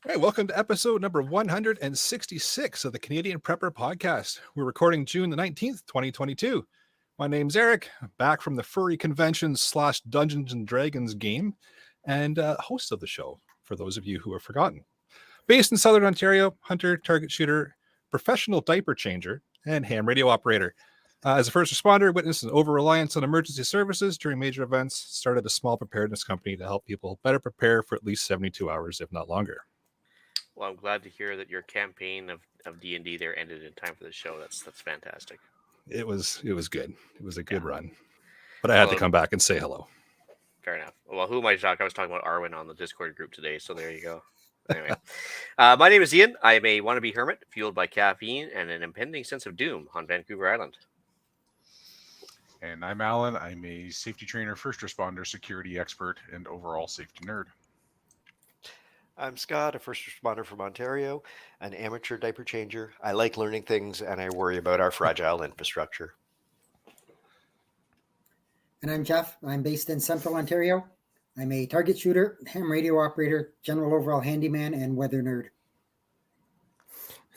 All right, welcome to episode number 166 of the Canadian Prepper Podcast. We're recording June the 19th, 2022. My name's Eric, back from the Furry Convention / Dungeons and Dragons game, and host of the show, for those of you who have forgotten. Based in Southern Ontario, hunter, target shooter, professional diaper changer, and ham radio operator. As a first responder, witnessed an over-reliance on emergency services during major events, started a small preparedness company to help people better prepare for at least 72 hours, if not longer. Well, I'm glad to hear that your campaign of D&D there ended in time for the show. That's fantastic. It was good. It was a good run. But I had to come back and say hello. Fair enough. Well, who am I talking? I was talking about Arwen on the Discord group today, so there you go. Anyway, my name is Ian. I am a wannabe hermit, fueled by caffeine and an impending sense of doom on Vancouver Island. And I'm Alan. I'm a safety trainer, first responder, security expert, and overall safety nerd. I'm Scott, a first responder from Ontario, an amateur diaper changer. I like learning things, and I worry about our fragile infrastructure. And I'm Jeff. I'm based in Central Ontario. I'm a target shooter, ham radio operator, general overall handyman, and weather nerd.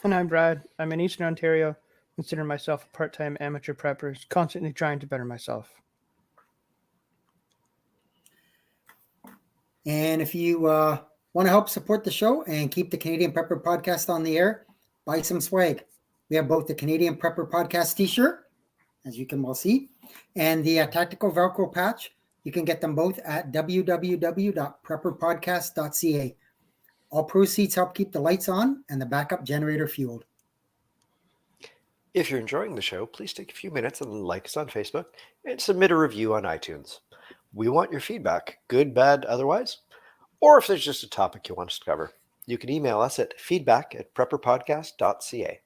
And I'm Brad. I'm in Eastern Ontario, consider myself a part-time amateur prepper, constantly trying to better myself. And if you want to help support the show and keep the Canadian Prepper Podcast on the air, buy some swag. We have both the Canadian Prepper Podcast t-shirt, as you can well see, and the tactical Velcro patch. You can get them both at www.prepperpodcast.ca. All proceeds help keep the lights on and the backup generator fueled. If you're enjoying the show, please take a few minutes and like us on Facebook and submit a review on iTunes. We want your feedback, good, bad, otherwise. Or if there's just a topic you want us to cover, you can email us at feedback@prepperpodcast.ca.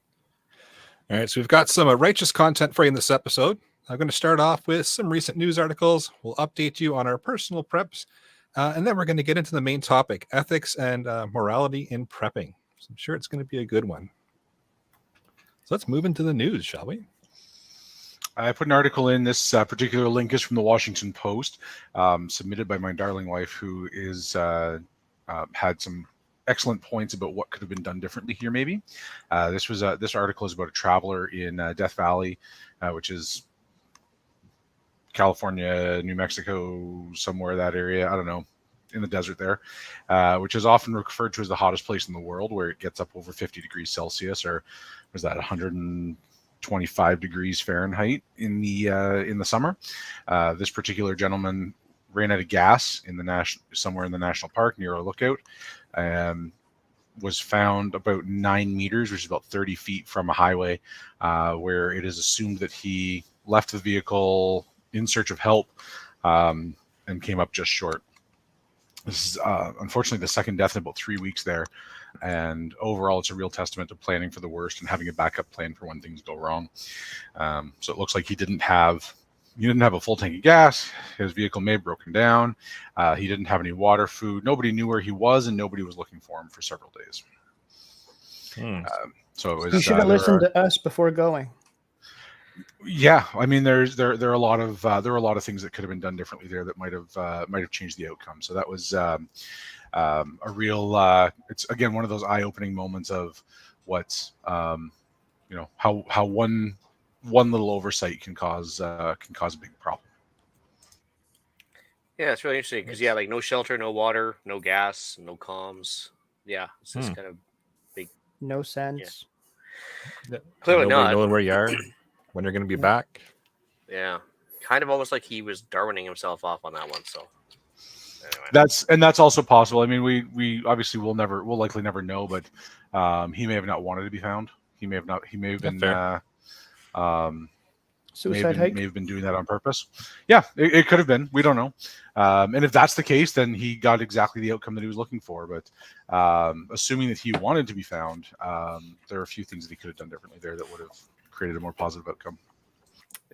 All right, so we've got some righteous content for you in this episode. I'm going to start off with some recent news articles. We'll update you on our personal preps, and then we're going to get into the main topic, ethics and morality in prepping. So I'm sure it's going to be a good one. So let's move into the news, shall we? I put an article in. This particular link is from the Washington Post, submitted by my darling wife, who is had some excellent points about what could have been done differently here. Maybe this article is about a traveler in Death Valley, which is California, New Mexico, somewhere that area. I don't know, in the desert there, which is often referred to as the hottest place in the world, where it gets up over 50 degrees Celsius, or was that 125 degrees Fahrenheit in the summer. This particular gentleman ran out of gas in somewhere in the national park near a lookout. Was found about 9 meters, which is about 30 feet from a highway, where it is assumed that he left the vehicle in search of help and came up just short. This is unfortunately the second death in about 3 weeks there. And overall, it's a real testament to planning for the worst and having a backup plan for when things go wrong. So it looks like he didn't have a full tank of gas. His vehicle may have broken down. He didn't have any water, food. Nobody knew where he was, and nobody was looking for him for several days. So it was, you should have listened to us before going. Yeah, I mean, there are a lot of things that could have been done differently there that might have changed the outcome. So that was a real. It's again one of those eye-opening moments of what's how one little oversight can cause a big problem. Yeah, it's really interesting because like no shelter, no water, no gas, no comms. Yeah, it's just kind of big. No sense. Yeah. Clearly not knowing where you are, when you're going to be back. Yeah, kind of almost like he was Darwining himself off on that one. So anyway. That's also possible. I mean, we obviously we'll likely never know, but he may have not wanted to be found. He may have been suicide hike. May have been doing that on purpose. Yeah, it could have been. We don't know. And if that's the case, then he got exactly the outcome that he was looking for. But assuming that he wanted to be found, there are a few things that he could have done differently there that would have created a more positive outcome.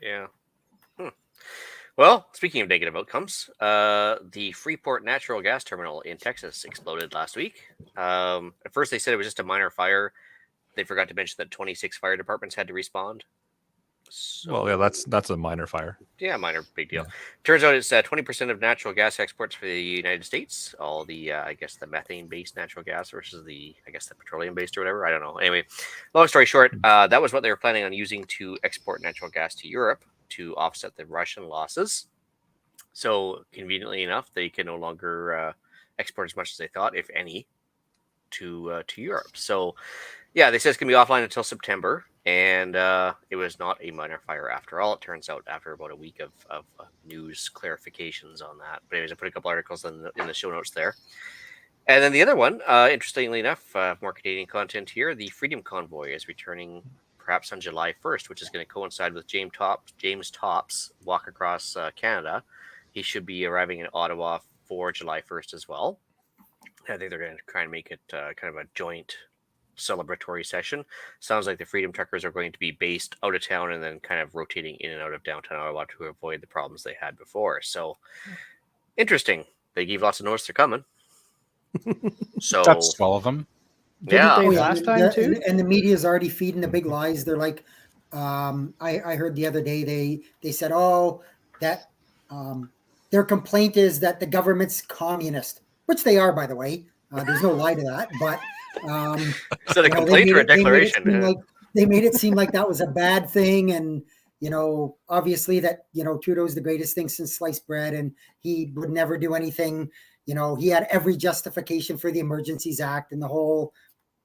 Yeah. Well, speaking of negative outcomes, the Freeport natural gas terminal in Texas exploded last week. At first, they said it was just a minor fire. They forgot to mention that 26 fire departments had to respond. So, Well, yeah, that's a minor fire. yeah, minor, big deal. Yeah. Turns out it's 20% of natural gas exports for the United States. All the, I guess, the methane-based natural gas versus the, I guess, the petroleum-based or whatever. I don't know. Anyway, long story short, that was what they were planning on using to export natural gas to Europe to offset the Russian losses. So conveniently enough, they can no longer export as much as they thought, if any, to Europe. So yeah, they said it's going to be offline until September, and it was not a minor fire after all. It turns out after about a week of news clarifications on that. But anyways, I put a couple articles in the show notes there. And then the other one, interestingly enough, more Canadian content here. The Freedom Convoy is returning perhaps on July 1st, which is going to coincide with James Topp's walk across Canada. He should be arriving in Ottawa for July 1st as well. I think they're going to try and make it kind of a joint celebratory session. Sounds like the Freedom Truckers are going to be based out of town and then kind of rotating in and out of downtown Ottawa to avoid the problems they had before. So interesting. They gave lots of notice they're coming. So That's 12 of them. yeah, Didn't they last time too? And the media is already feeding the big lies. They're like, I heard the other day they said, that their complaint is that the government's communist, which they are, by the way. There's no lie to that, but is that a complaint or a declaration? They made it seem like that was a bad thing, and obviously that Trudeau's the greatest thing since sliced bread, and he would never do anything. He had every justification for the Emergencies Act and the whole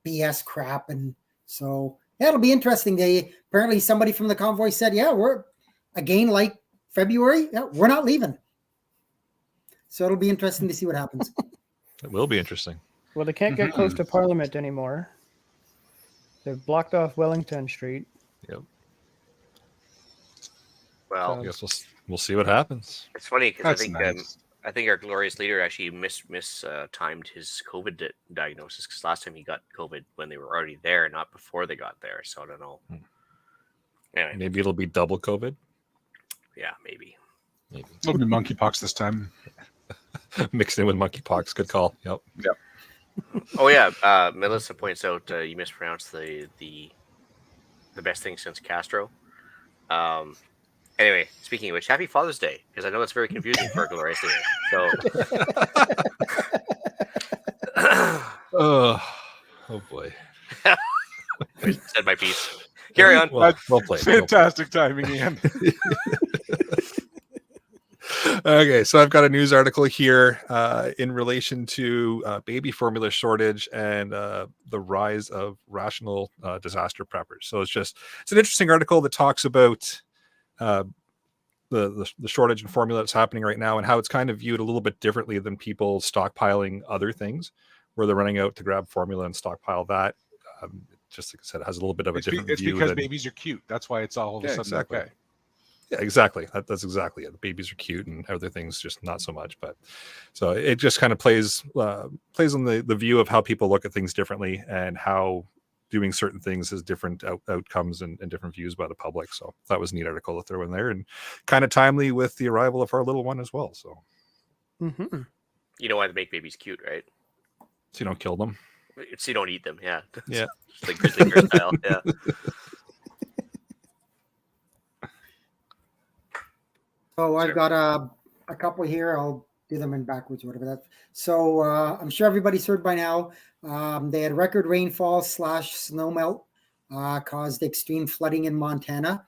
BS crap, and so yeah, it'll be interesting. Apparently somebody from the convoy said, yeah, we're again like February, yeah, we're not leaving. So it'll be interesting to see what happens. It will be interesting. Well, they can't get close to Parliament anymore. They've blocked off Wellington Street. Yep. Well, I guess we'll see what happens. it's funny because That's I think our glorious leader actually timed his COVID diagnosis, because last time he got COVID when they were already there, not before they got there. So I don't know. Anyway, Maybe it'll be double COVID. yeah, maybe. It'll be monkeypox this time. Mixed in with monkeypox. Good call. Yep. Oh yeah, Melissa points out you mispronounced the best thing since Castro. Anyway, speaking of which, happy Father's Day, because I know it's very confusing for a glorious leader. So, Oh boy. I said my piece. Carry on. Well played. Fantastic timing, Ian. Okay, so I've got a news article here in relation to baby formula shortage and the rise of rational disaster preppers. So it's an interesting article that talks about the shortage in formula that's happening right now and how it's kind of viewed a little bit differently than people stockpiling other things, where they're running out to grab formula and stockpile that. Just like I said, it has a little bit of a different it's view. because babies are cute. That's why it's all of a sudden exactly. okay. Yeah, exactly. That's exactly it. The babies are cute and other things just not so much. But so it just kind of plays on the view of how people look at things differently and how doing certain things has different outcomes and different views by the public. So that was a neat article to throw in there, and kind of timely with the arrival of our little one as well. So You know why they make babies cute, right? so you don't kill them. So you don't eat them. Yeah. Yeah. Just like grizzly bear style. Yeah. So I've got a couple here. I'll do them in backwards, whatever that. So I'm sure everybody's heard by now. They had record rainfall / snowmelt caused extreme flooding in Montana.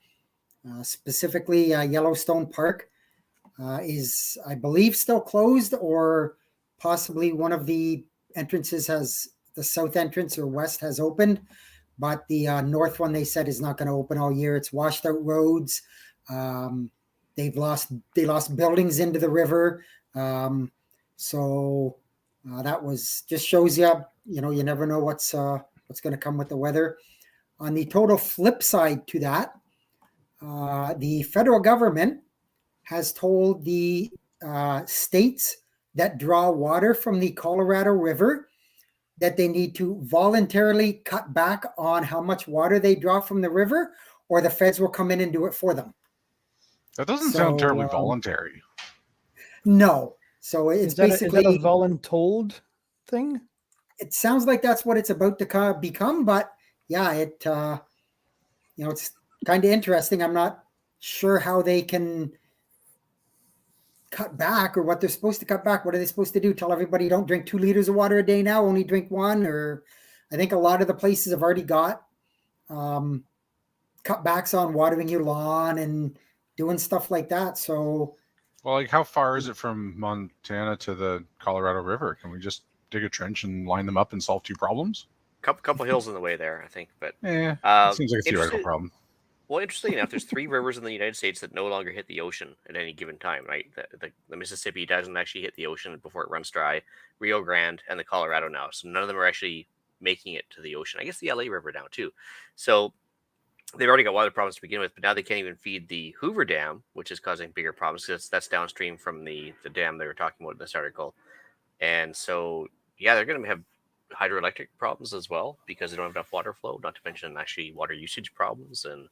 Specifically, Yellowstone Park is, I believe, still closed, or possibly one of the entrances the south entrance or west has opened, but the north one they said is not going to open all year. It's washed out roads. They lost buildings into the river. So that was just shows you you never know what's going to come with the weather. On the total flip side to that, the federal government has told the states that draw water from the Colorado River that they need to voluntarily cut back on how much water they draw from the river, or the feds will come in and do it for them. That doesn't sound terribly voluntary. No. So it's basically is that a voluntold thing? It sounds like that's what it's about to become, but yeah, it's kind of interesting. I'm not sure how they can cut back or what they're supposed to cut back. What are they supposed to do? Tell everybody don't drink 2 liters of water a day now, only drink 1? Or I think a lot of the places have already got cutbacks on watering your lawn and doing stuff like that. So, Well, like how far is it from Montana to the Colorado River? Can we just dig a trench and line them up and solve 2 problems? Couple hills in the way there, I think. But It seems like a theoretical problem. Well, interestingly enough, there's 3 rivers in the United States that no longer hit the ocean at any given time, right? The Mississippi doesn't actually hit the ocean before it runs dry, Rio Grande, and the Colorado now. So none of them are actually making it to the ocean. I guess the LA River now, too. So they've already got water problems to begin with, but now they can't even feed the Hoover Dam, which is causing bigger problems because that's downstream from the dam they were talking about in this article. And so, yeah, they're going to have hydroelectric problems as well because they don't have enough water flow, not to mention actually water usage problems. And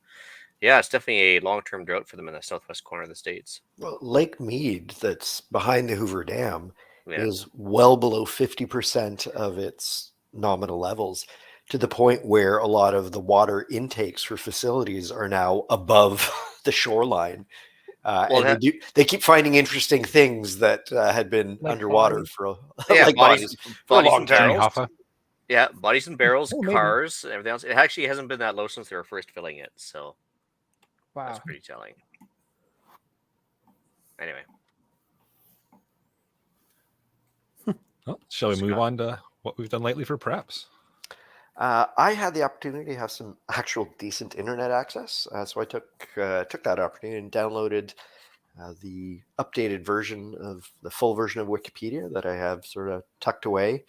yeah, it's definitely a long-term drought for them in the southwest corner of the states. Well, Lake Mead, that's behind the Hoover Dam, Yeah. is well below 50% of its nominal levels, to the point where a lot of the water intakes for facilities are now above the shoreline. And they keep finding interesting things that had been Like underwater bodies. for Yeah, bodies for a long and time. barrels. Hoffa? Yeah, bodies and barrels, Oh, maybe. cars, and everything else. It actually hasn't been that low since they were first filling it, so Wow. that's pretty telling. Anyway, Well, shall we move Scott. on to what we've done lately for preps? I had the opportunity to have some actual decent internet access, so I took that opportunity and downloaded the updated version of the full version of Wikipedia that I have sort of tucked away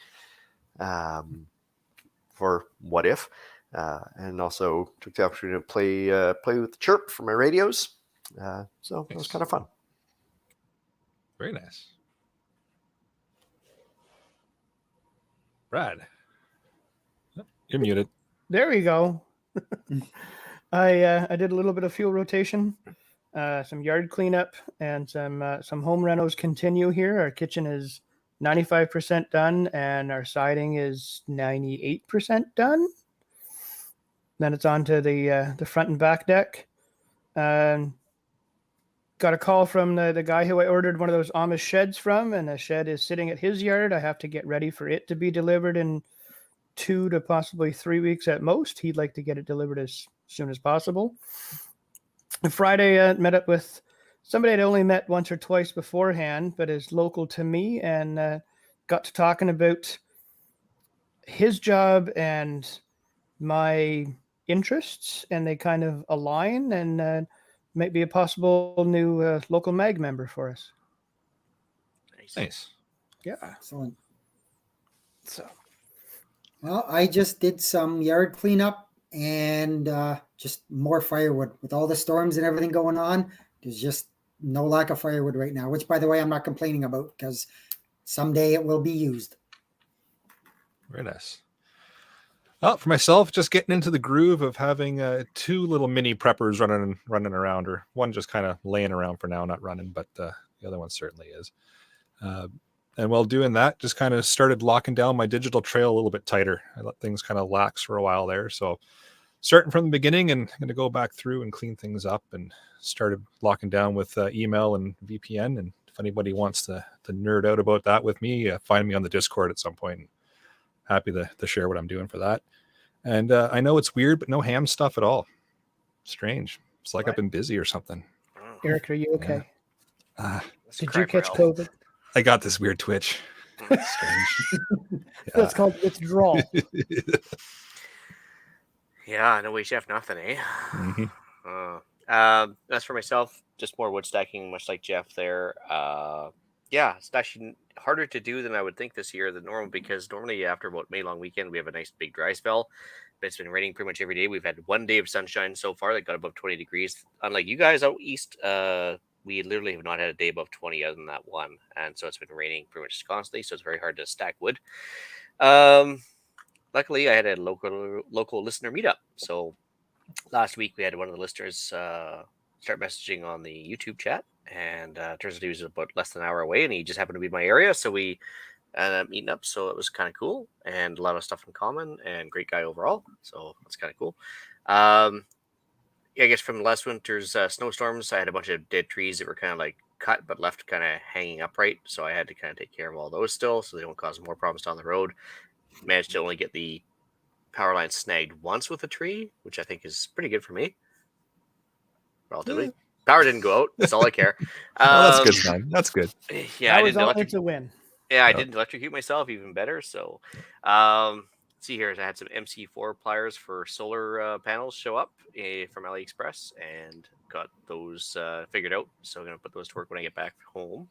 for what if, and also took the opportunity to play with Chirp for my radios. So it was kind of fun. Very nice. Brad, you're muted. There we go. I did a little bit of fuel rotation, some yard cleanup, and some home renos continue here. Our kitchen is 95% done, and our siding is 98% done. Then it's on to the front and back deck. Got a call from the guy who I ordered one of those Amish sheds from, and the shed is sitting at his yard. I have to get ready for it to be delivered in 2 to possibly 3 weeks at most. He'd like to get it delivered as soon as possible. And Friday, met up with somebody I'd only met once or twice beforehand, but is local to me, and got to talking about his job and my interests, and they kind of align, and might be a possible new local mag member for us. Nice. Yeah. excellent. So Well, I just did some yard cleanup and just more firewood. With all the storms and everything going on, there's just no lack of firewood right now, which, by the way, I'm not complaining about because someday it will be used. Very nice. Well, for myself, just getting into the groove of having 2 little mini preppers running around, or one just kind of laying around for now, not running, but the other one certainly is. And while doing that, just kind of started locking down my digital trail a little bit tighter. I let things kind of lax for a while there. So starting from the beginning, and I'm going to go back through and clean things up, and started locking down with email and VPN. And if anybody wants to nerd out about that with me, find me on the Discord at some point. Happy to share what I'm doing for that. And I know it's weird, but no ham stuff at all. Strange. It's like I've been busy or something. Eric, are you okay? Did you catch COVID? COVID? I got this weird twitch. Strange. That's called withdrawal. Yeah, no way, chef, nothing, eh? Mm-hmm. As for myself, just more wood stacking, much like Jeff there. Yeah, it's actually harder to do than I would think this year than normal, because normally after about May long weekend, we have a nice big dry spell. But it's been raining pretty much every day. We've had 1 day of sunshine so far that got above 20 degrees. Unlike you guys out east, we literally have not had a day above 20 other than that one. And so it's been raining pretty much constantly. So it's very hard to stack wood. Luckily, I had a local listener meetup. So last week we had one of the listeners start messaging on the YouTube chat. And turns out he was about less than an hour away, and he just happened to be in my area. So we ended up meeting up. So it was kind of cool, and a lot of stuff in common, and great guy overall. So that's kind of cool. I guess from last winter's snowstorms, I had a bunch of dead trees that were kind of like cut but left kind of hanging upright. So I had to kind of take care of all those still, so they don't cause more problems down the road. Managed to only get the power line snagged once with a tree, which I think is pretty good for me. Relatively, power didn't go out. That's all I care. Oh, that's good, man. That's good. Yeah, That I was didn't always a win. Yeah, I Yep. didn't electrocute myself, even better. So, see here, I had some MC4 pliers for solar panels show up from AliExpress and got those figured out. So I'm gonna put those to work when I get back home.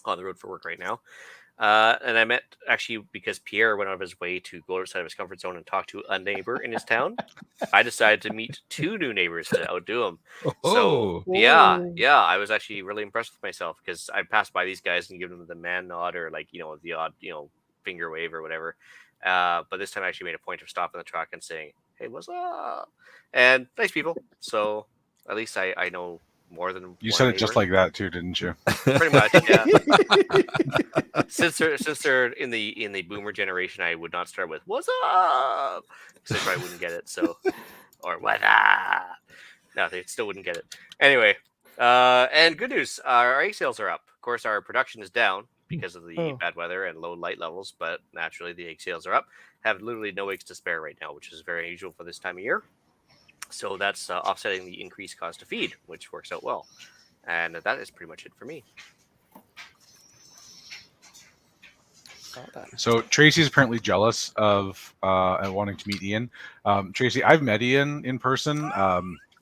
On the road for work right now. And I met actually because Pierre went out of his way to go outside of his comfort zone and talk to a neighbor in his town. I decided to meet 2 new neighbors to outdo him. So Oh, yeah, I was actually really impressed with myself because I passed by these guys and give them the man nod or like the odd finger wave or whatever. But this time I actually made a point of stopping the truck and saying, "Hey, what's up?" And nice people. So at least I know more than You one said it just neighbor. like that too, didn't you? Pretty much, yeah. since they're in the boomer generation, I would not start with "What's up," because they probably wouldn't get it. So, or "What up?" No, they still wouldn't get it. Anyway, and good news: our egg sales are up. Of course, our production is down because of the bad weather and low light levels, but naturally the egg sales are up. Have literally no eggs to spare right now, which is very unusual for this time of year. So that's offsetting the increased cost to feed, which works out well. And that is pretty much it for me. So Tracy's apparently jealous of and wanting to meet Ian. Tracy, I've met Ian in person.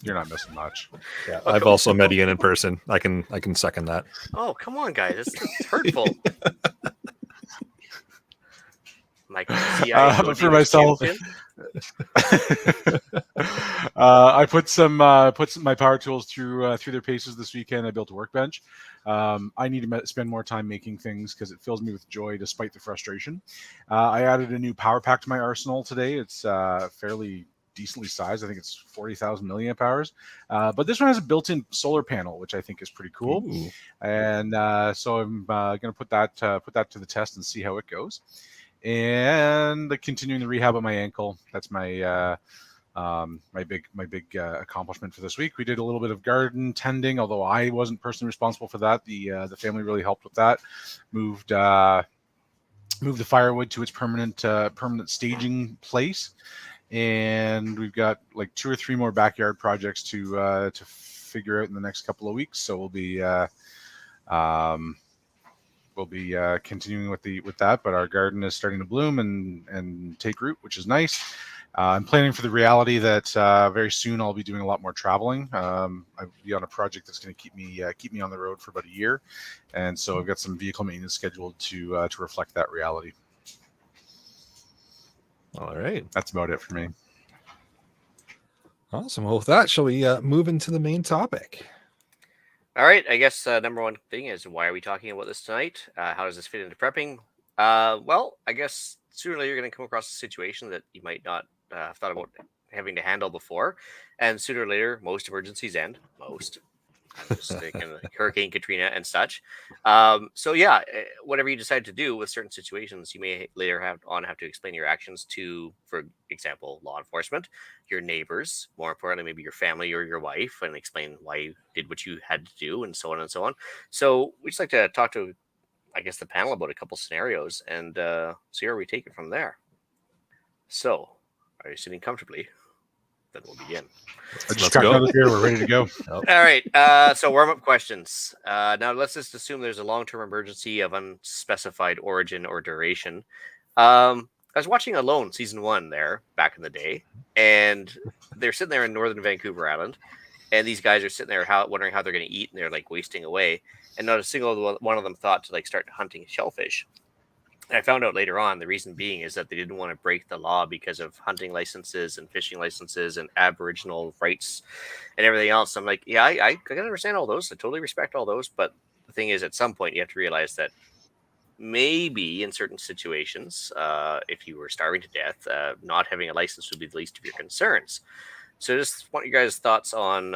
You're not missing much. yeah. I've also met Ian in person. I can second that. Oh, come on, guys. It's hurtful. Like, But for myself, I put my power tools through their paces this weekend. I built a workbench. I need to spend more time making things because it fills me with joy despite the frustration. I added a new power pack to my arsenal today. It's fairly decently sized. I think it's 40,000 milliamp hours. But this one has a built-in solar panel, which I think is pretty cool. Ooh. And so I'm going to put that to the test and see how it goes. And continuing the rehab of my ankle. That's my my big accomplishment for this week. We did a little bit of garden tending, although I wasn't personally responsible for that. The family really helped with that. Moved the firewood to its permanent staging place, and we've got like 2 or 3 more backyard projects to figure out in the next couple of weeks. So we'll be continuing with that, but our garden is starting to bloom and take root, which is nice. I'm planning for the reality that very soon I'll be doing a lot more traveling. I'll be on a project that's going to keep me on the road for about a year, and so I've got some vehicle maintenance scheduled to reflect that reality. All right, that's about it for me. Awesome. Well, with that, shall we move into the main topic? All right. I guess number one thing is, why are we talking about this tonight? How does this fit into prepping? Well, I guess sooner or later you're going to come across a situation that you might not have thought about having to handle before. And sooner or later, most emergencies end. Most. I'm just thinking like Hurricane Katrina and such. So yeah, whatever you decide to do with certain situations, you may later have to explain your actions to, for example, law enforcement, your neighbors, more importantly, maybe your family or your wife, and explain why you did what you had to do, and so on and so on. So we just like to talk to, I guess, the panel about a couple scenarios and see where we take it from there. So, are you sitting comfortably? Then we'll begin. I just got another beer. We're ready to go. All right. So warm-up questions. Now let's just assume there's a long-term emergency of unspecified origin or duration. I was watching Alone season 1 there back in the day, and they're sitting there in northern Vancouver Island, and these guys are sitting there wondering how they're going to eat, and they're like wasting away, and not a single one of them thought to like start hunting shellfish. And I found out later on the reason being is that they didn't want to break the law because of hunting licenses and fishing licenses and Aboriginal rights and everything else. I'm like, yeah, I can understand all those. I totally respect all those. But the thing is, at some point, you have to realize that maybe in certain situations, if you were starving to death, not having a license would be the least of your concerns. So just want you guys' thoughts on,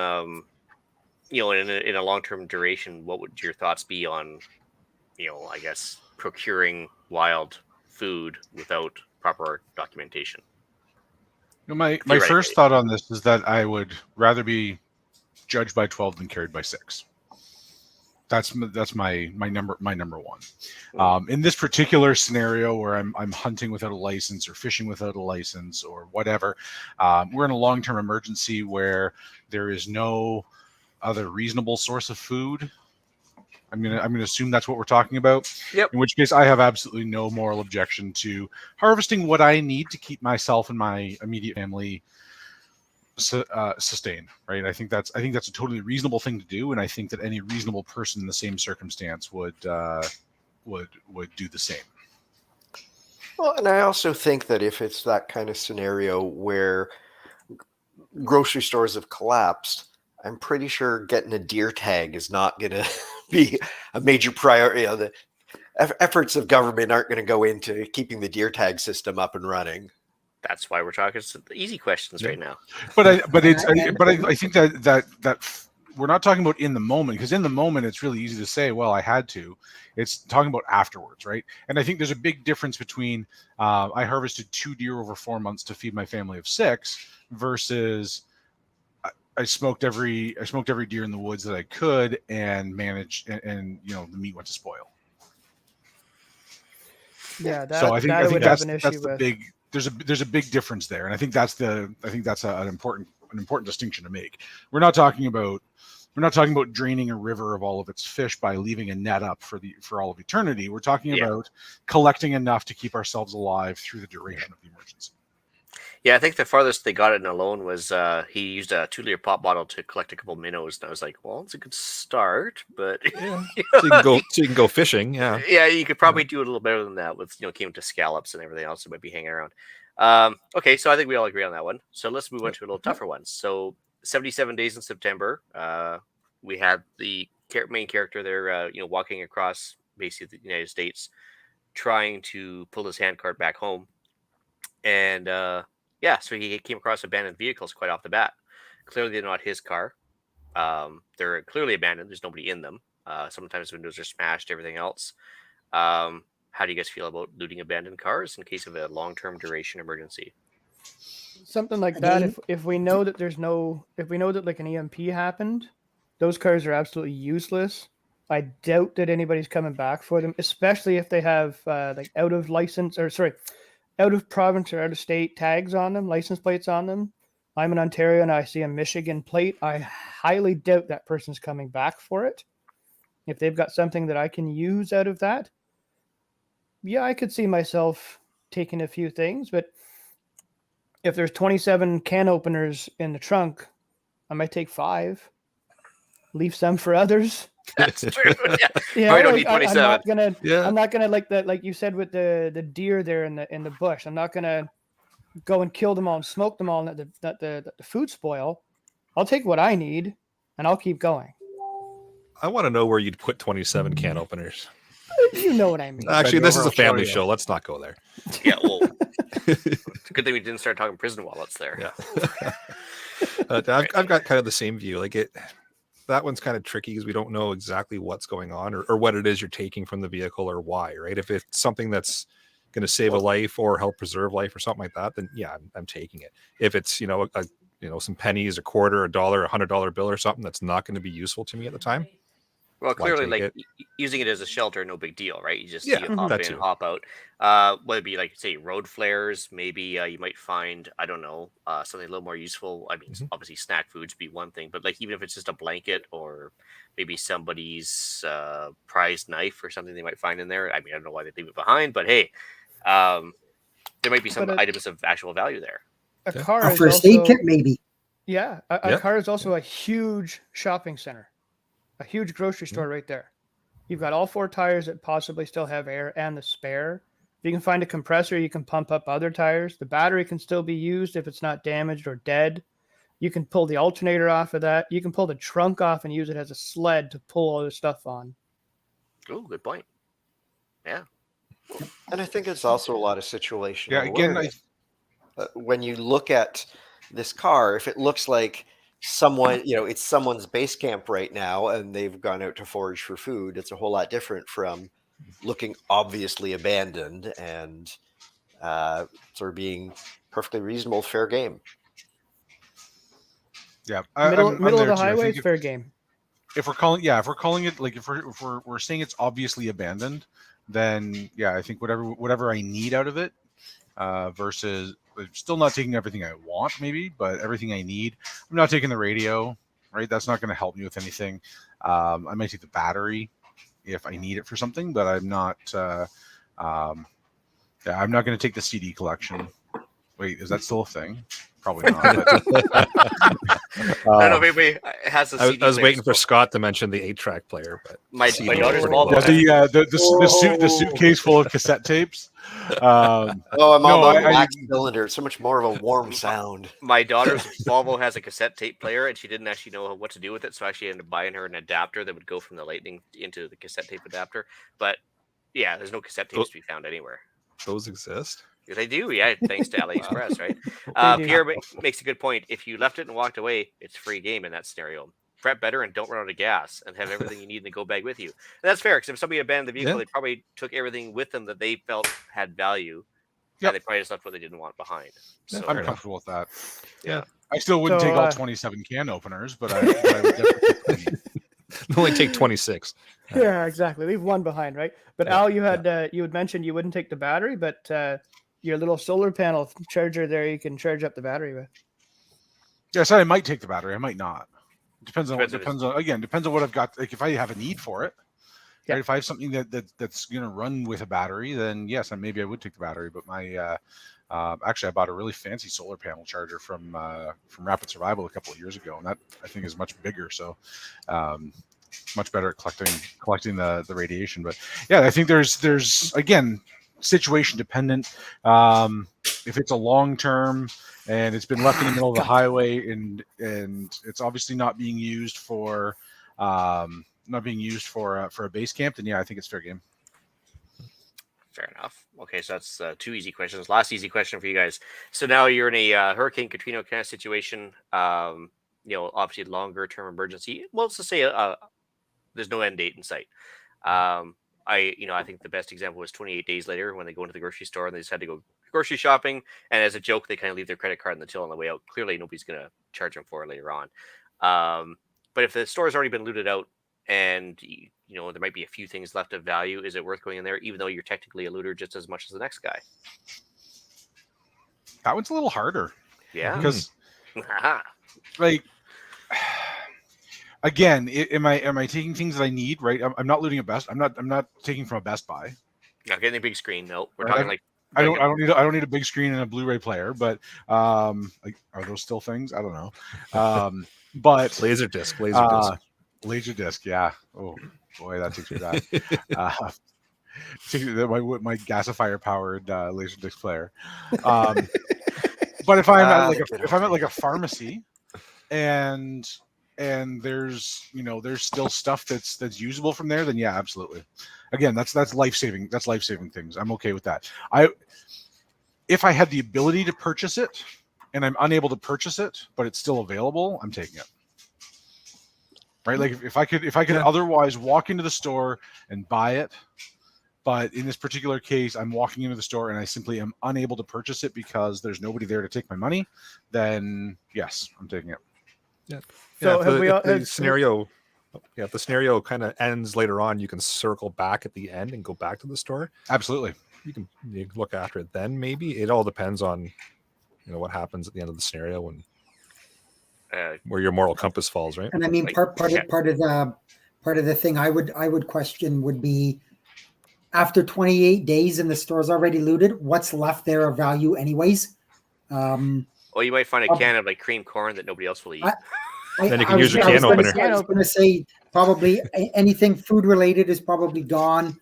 in a long-term duration, what would your thoughts be on, I guess, procuring wild food without proper documentation? My Theoretically. first thought on this is that I would rather be judged by 12 than carried by 6. That's my number one. In this particular scenario where I'm hunting without a license or fishing without a license or whatever, we're in a long-term emergency where there is no other reasonable source of food. I'm gonna assume that's what we're talking about. Yep. In which case, I have absolutely no moral objection to harvesting what I need to keep myself and my immediate family sustained. Right. I think that's a totally reasonable thing to do, and I think that any reasonable person in the same circumstance would do the same. Well, and I also think that if it's that kind of scenario where grocery stores have collapsed, I'm pretty sure getting a deer tag is not going to be a major priority. You know, the efforts of government aren't going to go into keeping the deer tag system up and running. That's why we're talking the easy questions right now. But I think that we're not talking about in the moment, because in the moment it's really easy to say, well, I had to. It's talking about afterwards, right? And I think there's a big difference between I harvested 2 deer over 4 months to feed my family of 6 versus I smoked every deer in the woods that I could and managed, and the meat went to spoil. Yeah, So I think that's the with. big. There's a big difference there, and I think that's an important distinction to make. We're not talking about draining a river of all of its fish by leaving a net up for all of eternity. We're talking about collecting enough to keep ourselves alive through the duration of the emergency. Yeah, I think the farthest they got it in alone was he used a 2-liter pop bottle to collect a couple minnows, and I was like, well, it's a good start, but Yeah. So you can go fishing. Yeah. Yeah, you could probably do it a little better than that with came to scallops and everything else that might be hanging around. Okay, so I think we all agree on that one. So let's move on to a little tougher ones. So 77 days in September, we had the main character there, walking across basically the United States, trying to pull his handcart back home, and so he came across abandoned vehicles quite off the bat. Clearly, they're not his car. They're clearly abandoned. There's nobody in them. Sometimes windows are smashed, everything else. How do you guys feel about looting abandoned cars in case of a long-term duration emergency? Something like that. If we know that like an EMP happened, those cars are absolutely useless. I doubt that anybody's coming back for them, especially if they have out of province or out of state tags on them, license plates on them. I'm in Ontario and I see a Michigan plate. I highly doubt that person's coming back for it. If they've got something that I can use out of that, yeah, I could see myself taking a few things. But if there's 27 can openers in the trunk, I might take 5, leave some for others. That's true. Yeah, I don't need 27. I'm not gonna like you said with the deer there in the bush. I'm not gonna go and kill them all and smoke them all and let the food spoil. I'll take what I need and I'll keep going. I want to know where you'd put 27 can openers. You know what I mean. Actually, this is a family show. Let's not go there. Yeah, well, it's a good thing we didn't start talking prison wallets there. Yeah. I've got kind of the same view. That one's kind of tricky because we don't know exactly what's going on or what it is you're taking from the vehicle or why, right? If it's something that's going to save a life or help preserve life or something like that, then yeah, I'm taking it. If it's, some pennies, a quarter, $1, $100 bill or something that's not going to be useful to me at the time. Well, clearly, using it as a shelter, no big deal, right? You just hop in, too. hop out. Whether it be say road flares, maybe you might find, I don't know, something a little more useful. I mean, obviously snack foods be one thing, but even if it's just a blanket or maybe somebody's prized knife or something they might find in there. I mean, I don't know why they leave it behind, but hey, there might be some items of actual value there. A car a first aid kit, maybe. Yeah, a car is also a huge shopping center. A huge grocery store right there. You've got all 4 tires that possibly still have air and the spare. If you can find a compressor, you can pump up other tires. The battery can still be used if it's not damaged or dead. You can pull the alternator off of that. You can pull the trunk off and use it as a sled to pull other stuff on. Oh, good point. Yeah. And I think it's also a lot of situational awareness. When you look at this car, if it looks like someone, it's someone's base camp right now and they've gone out to forage for food, it's a whole lot different from looking obviously abandoned and sort of being perfectly reasonable, fair game. Yeah, Middle I'm of there the too. I highway think is fair game. if we're calling it like if we're saying it's obviously abandoned, then yeah, I think whatever I need out of it, versus still not taking everything I want maybe, but everything I need. I'm not taking the radio, right? That's not going to help me with anything. I might take the battery if I need it for something, but I'm not. Yeah, I'm not going to take the CD collection. Wait, is that still a thing? Probably not. But, No, maybe it has a I CD was player waiting for still. Scott to mention the 8-track player, but My CD daughter's was pretty Volvo close. yeah, has- the suitcase full of cassette tapes. Oh, I'm all No, about I- wax cylinder. It's so much more of a warm sound. My daughter's Volvo has a cassette tape player, and she didn't actually know what to do with it, so I actually ended up buying her an adapter that would go from the Lightning into the cassette tape adapter. But yeah, there's no cassette tapes to be found anywhere. Those exist. They do, yeah, thanks to AliExpress, right? They do. Pierre makes a good point. If you left it and walked away, it's free game in that scenario. Prep better and don't run out of gas and have everything you need in the go bag with you. And that's fair, because if somebody abandoned the vehicle, Yeah. they probably took everything with them that they felt had value, Yep. and they probably just left what they didn't want behind. Yeah, So, I'm fair comfortable with that. yeah. I still wouldn't So, take all 27 can openers, but I would definitely take Only take 26. Yeah, exactly. Leave one behind, right? But Al, you had mentioned you wouldn't take the battery, but your little solar panel charger there, you can charge up the battery with. Yeah, so I might take the battery. I might not. Depends on Depends depends on what I've got. Like if I have a need for it, Yeah. right? If I have something that's gonna run with a battery, then yes, maybe I would take the battery. But my actually, I bought a really fancy solar panel charger from Rapid Survival a couple of years ago, and that I think is much bigger. So. Much better at collecting the radiation. But yeah, I think there's again situation dependent. If it's a long term and it's been left in the middle of the highway and it's obviously not being used for a base camp, then yeah, I think it's fair game. Fair enough. Okay, so that's 2 easy questions. Last easy question for you guys. So now you're in a Hurricane Katrina kind of situation. Obviously longer term emergency. Well, let's just say there's no end date in sight. I think the best example was 28 days later when they go into the grocery store and they decide to go grocery shopping, and as a joke they kind of leave their credit card in the till on the way out. Clearly nobody's going to charge them for it later on. But if the store's already been looted out and there might be a few things left of value, is it worth going in there even though you're technically a looter just as much as the next guy? That one's a little harder. Yeah. Because like again, am I taking things that I need? Right, I'm not looting a Best. I'm not taking from a Best Buy. Not getting a big screen. No, we're Right, talking like I don't need a big screen and a Blu-ray player. But like, are those still things? I don't know. But Laserdisc. Laserdisc. Yeah. Oh boy, that takes me back. My gasifier powered Laserdisc player. But if I'm at like a pharmacy and there's still stuff that's usable from there, then yeah, absolutely. Again, that's life-saving things. I'm okay with that. If I had the ability to purchase it and I'm unable to purchase it but it's still available, I'm taking it. Right? Like if I could otherwise walk into the store and buy it, but in this particular case I'm walking into the store and I simply am unable to purchase it because there's nobody there to take my money, then yes, I'm taking it. Yeah. So If the scenario kind of ends later on, you can circle back at the end and go back to the store. Absolutely. You can look after it then. Maybe it all depends on what happens at the end of the scenario when where your moral compass falls, right? And I mean, part of the thing I would question would be, after 28 days and the store's already looted, what's left there of value anyways? Well, you might find a can of like cream corn that nobody else will eat. Then you can use your can opener. I was going to say probably anything food related is probably gone.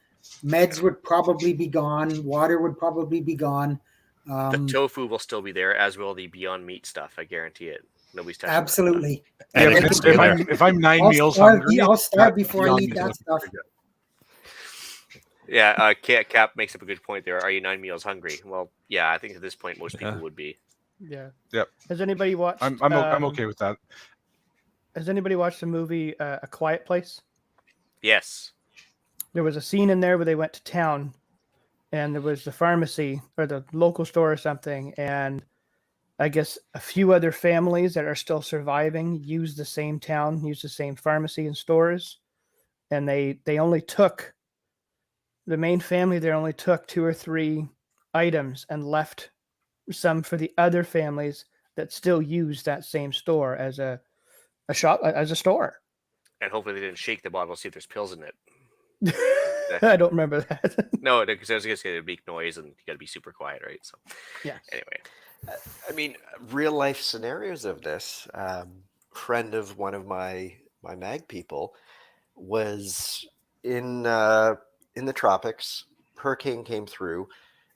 Meds would probably be gone. Water would probably be gone. The tofu will still be there, as will the Beyond Meat stuff. I guarantee it. Nobody's touching absolutely. Yeah, if I'm 9 meals hungry, I'll starve before I eat that stuff. Yeah, Cap makes up a good point there. Are you 9 meals hungry? Well, yeah, I think at this point most people would be. Yeah. Yep. Has anybody watched? I'm okay with that. Has anybody watched the movie A Quiet Place? Yes. There was a scene in there where they went to town, and there was the pharmacy or the local store or something, and I guess a few other families that are still surviving use the same town, use the same pharmacy and stores, and they only took the main family there only took 2 or 3 items and left some for the other families that still use that same store as a shop, as a store. And hopefully they didn't shake the bottle to see if there's pills in it. I don't remember that. No, because I was going to say a big noise and you got to be super quiet, right? So, Yes. anyway. I mean, real life scenarios of this. Friend of one of my mag people was in the tropics. Hurricane came through.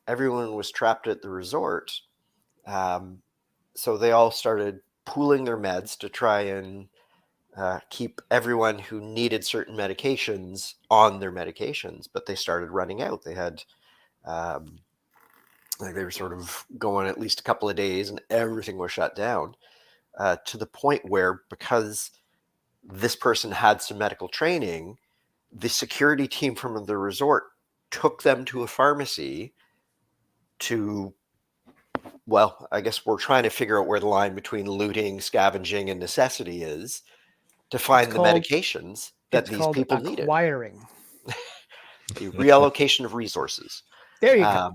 Everyone was trapped at the resort. So they all started pooling their meds to try and keep everyone who needed certain medications on their medications, but they started running out. They had, like they were sort of going at least a couple of days and everything was shut down to the point where, because this person had some medical training, the security team from the resort took them to a pharmacy to, well, I guess we're trying to figure out where the line between looting, scavenging, and necessity is, to find the medications that these people needed. Acquiring. The reallocation of resources. There you go.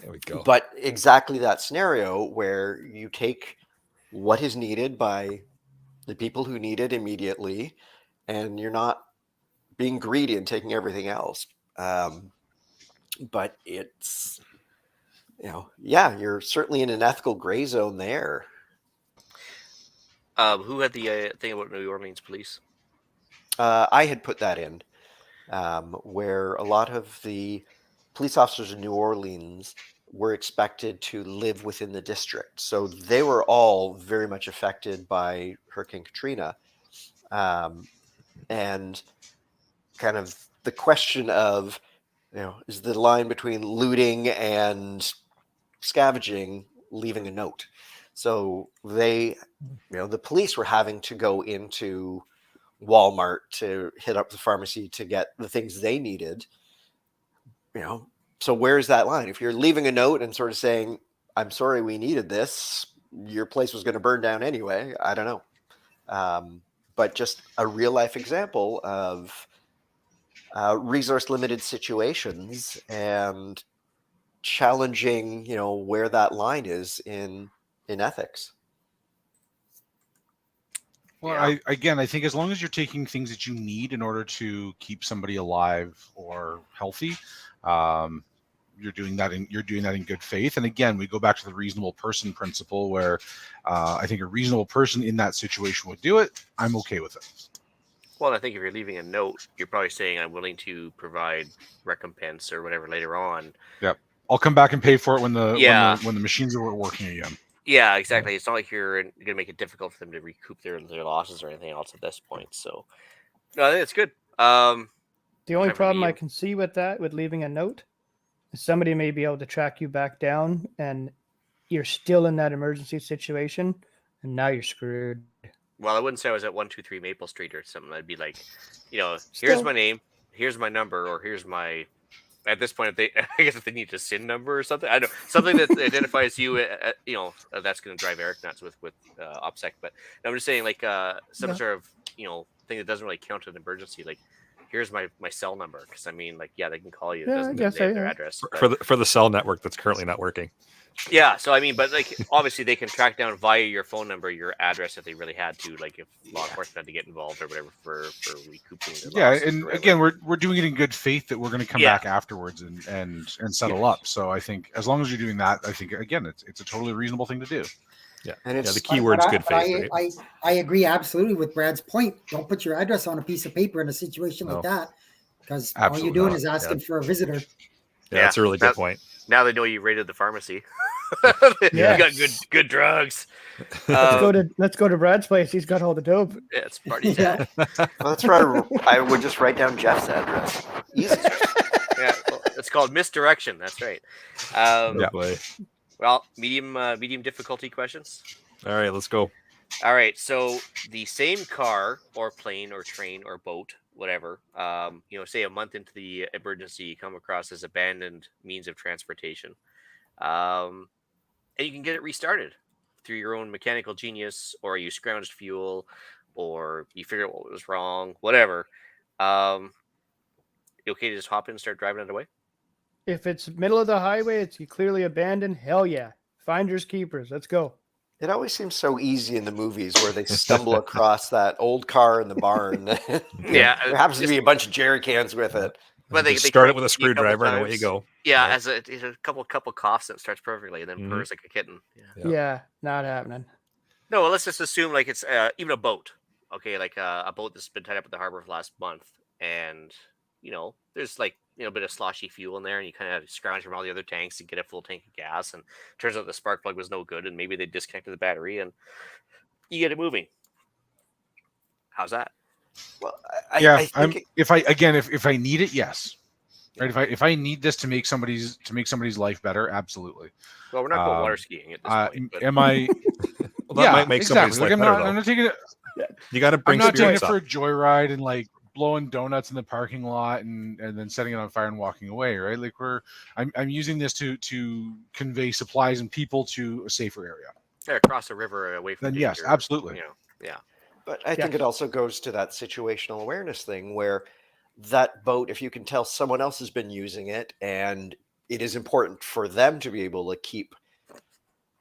There we go. But exactly that scenario where you take what is needed by the people who need it immediately, and you're not being greedy and taking everything else. But it's, yeah, you're certainly in an ethical gray zone there. Who had the thing about New Orleans police? I had put that in, where a lot of the police officers in New Orleans were expected to live within the district. So they were all very much affected by Hurricane Katrina. And kind of the question of, is the line between looting and scavenging leaving a note? So they, the police were having to go into Walmart to hit up the pharmacy to get the things they needed. So where's that line? If you're leaving a note and sort of saying, I'm sorry, we needed this, your place was going to burn down anyway. I don't know. But just a real life example of resource limited situations and challenging, where that line is in ethics. Well, Yeah. I think as long as you're taking things that you need in order to keep somebody alive or healthy, you're doing that in good faith. And again, we go back to the reasonable person principle, where I think a reasonable person in that situation would do it. I'm okay with it. Well, I think if you're leaving a note, you're probably saying I'm willing to provide recompense or whatever later on. Yep, I'll come back and pay for it when the when the machines are working again. Yeah, exactly. It's not like you're going to make it difficult for them to recoup their losses or anything else at this point. So, no, I think it's good. The only problem I can see with that, with leaving a note, is somebody may be able to track you back down, and you're still in that emergency situation, and now you're screwed. Well, I wouldn't say I was at 123 Maple Street or something. I'd be like, here's my name, here's my number, or here's my. At this point, I guess if they need a SIN number or something, I don't know, something that identifies you. That's going to drive Eric nuts with OPSEC. But I'm just saying, like some sort of thing that doesn't really count as an emergency. Like, here's my cell number, because I mean, like, yeah, they can call you. It doesn't mean they have their address for the cell network that's currently not working. Yeah, so I mean, but like obviously they can track down via your phone number your address if they really had to, like if law enforcement had to get involved or whatever for recouping their losses. And again, we're doing it in good faith that we're going to come back afterwards and settle up. So I think as long as you're doing that, I think again it's a totally reasonable thing to do. Yeah, and it's the key word is good faith. Right? I agree absolutely with Brad's point. Don't put your address on a piece of paper in a situation like that, because all you're doing is asking for a visitor. Yeah, that's a really good point. Now they know you raided the pharmacy. You got good drugs. Let's go to Brad's place. He's got all the dope. Yeah, it's party time. Well, that's right. I would just write down Jeff's address. Easy. Yeah, well, it's called misdirection. That's right. Well, medium difficulty questions. All right, let's go. All right, so the same car or plane or train or boat, whatever, say a month into the emergency, you come across this abandoned means of transportation, and you can get it restarted. through your own mechanical genius, or you scrounged fuel, or you figured out what was wrong, whatever, you okay to just hop in and start driving it away? If it's middle of the highway, it's clearly abandoned. Hell yeah. Finders keepers. Let's go. It always seems so easy in the movies where they stumble across that old car in the barn. Yeah, There happens to be a bunch of jerry cans with it. But Just start it with a screwdriver and away you go. Yeah, Right. as a couple coughs and it starts perfectly, and then Mhm. purrs like a kitten. Yeah. Yep. Yeah, not happening. No, well, let's just assume like it's even a boat. Okay, like a boat that's been tied up at the harbor for the last month, and there's like a bit of sloshy fuel in there, and you kind of scrounge from all the other tanks to get a full tank of gas, and turns out the spark plug was no good, and maybe they disconnected the battery, and you get it moving. How's that? Well, Yeah, I think if I need it, yes. Right. If I need this to make somebody's life better, absolutely. Well, we're not going water skiing at this point. But... Am I? Well, that might make somebody's life I'm better, not. though. I'm not taking it. You got to I'm bring not doing it spirits for up. a joyride and like blowing donuts in the parking lot and then setting it on fire and walking away. Right. Like I'm using this to convey supplies and people to a safer area. Yeah, across the river away from Then danger. yes, absolutely. Yeah. But I think it also goes to that situational awareness thing where that boat, if you can tell someone else has been using it and it is important for them to be able to keep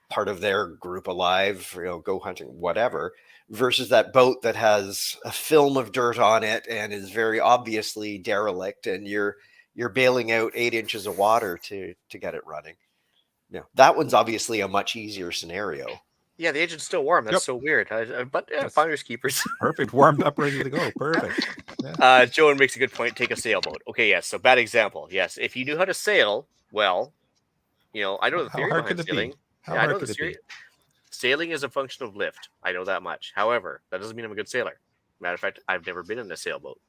part of their group alive, go hunting, whatever, versus that boat that has a film of dirt on it and is very obviously derelict, and you're bailing out 8 inches of water to get it running. That one's obviously a much easier scenario. Yeah, the engine's still warm. That's so weird. But finders keepers. Perfect. Warmed up, ready to go. Perfect. Yeah. Joan makes a good point. Take a sailboat. Okay, yes. So bad example. Yes, if you knew how to sail, well, I know the How theory hard behind could it sailing. be? How I hard know could the it theory. be? Sailing is a function of lift. I know that much. However, that doesn't mean I'm a good sailor. Matter of fact, I've never been in a sailboat.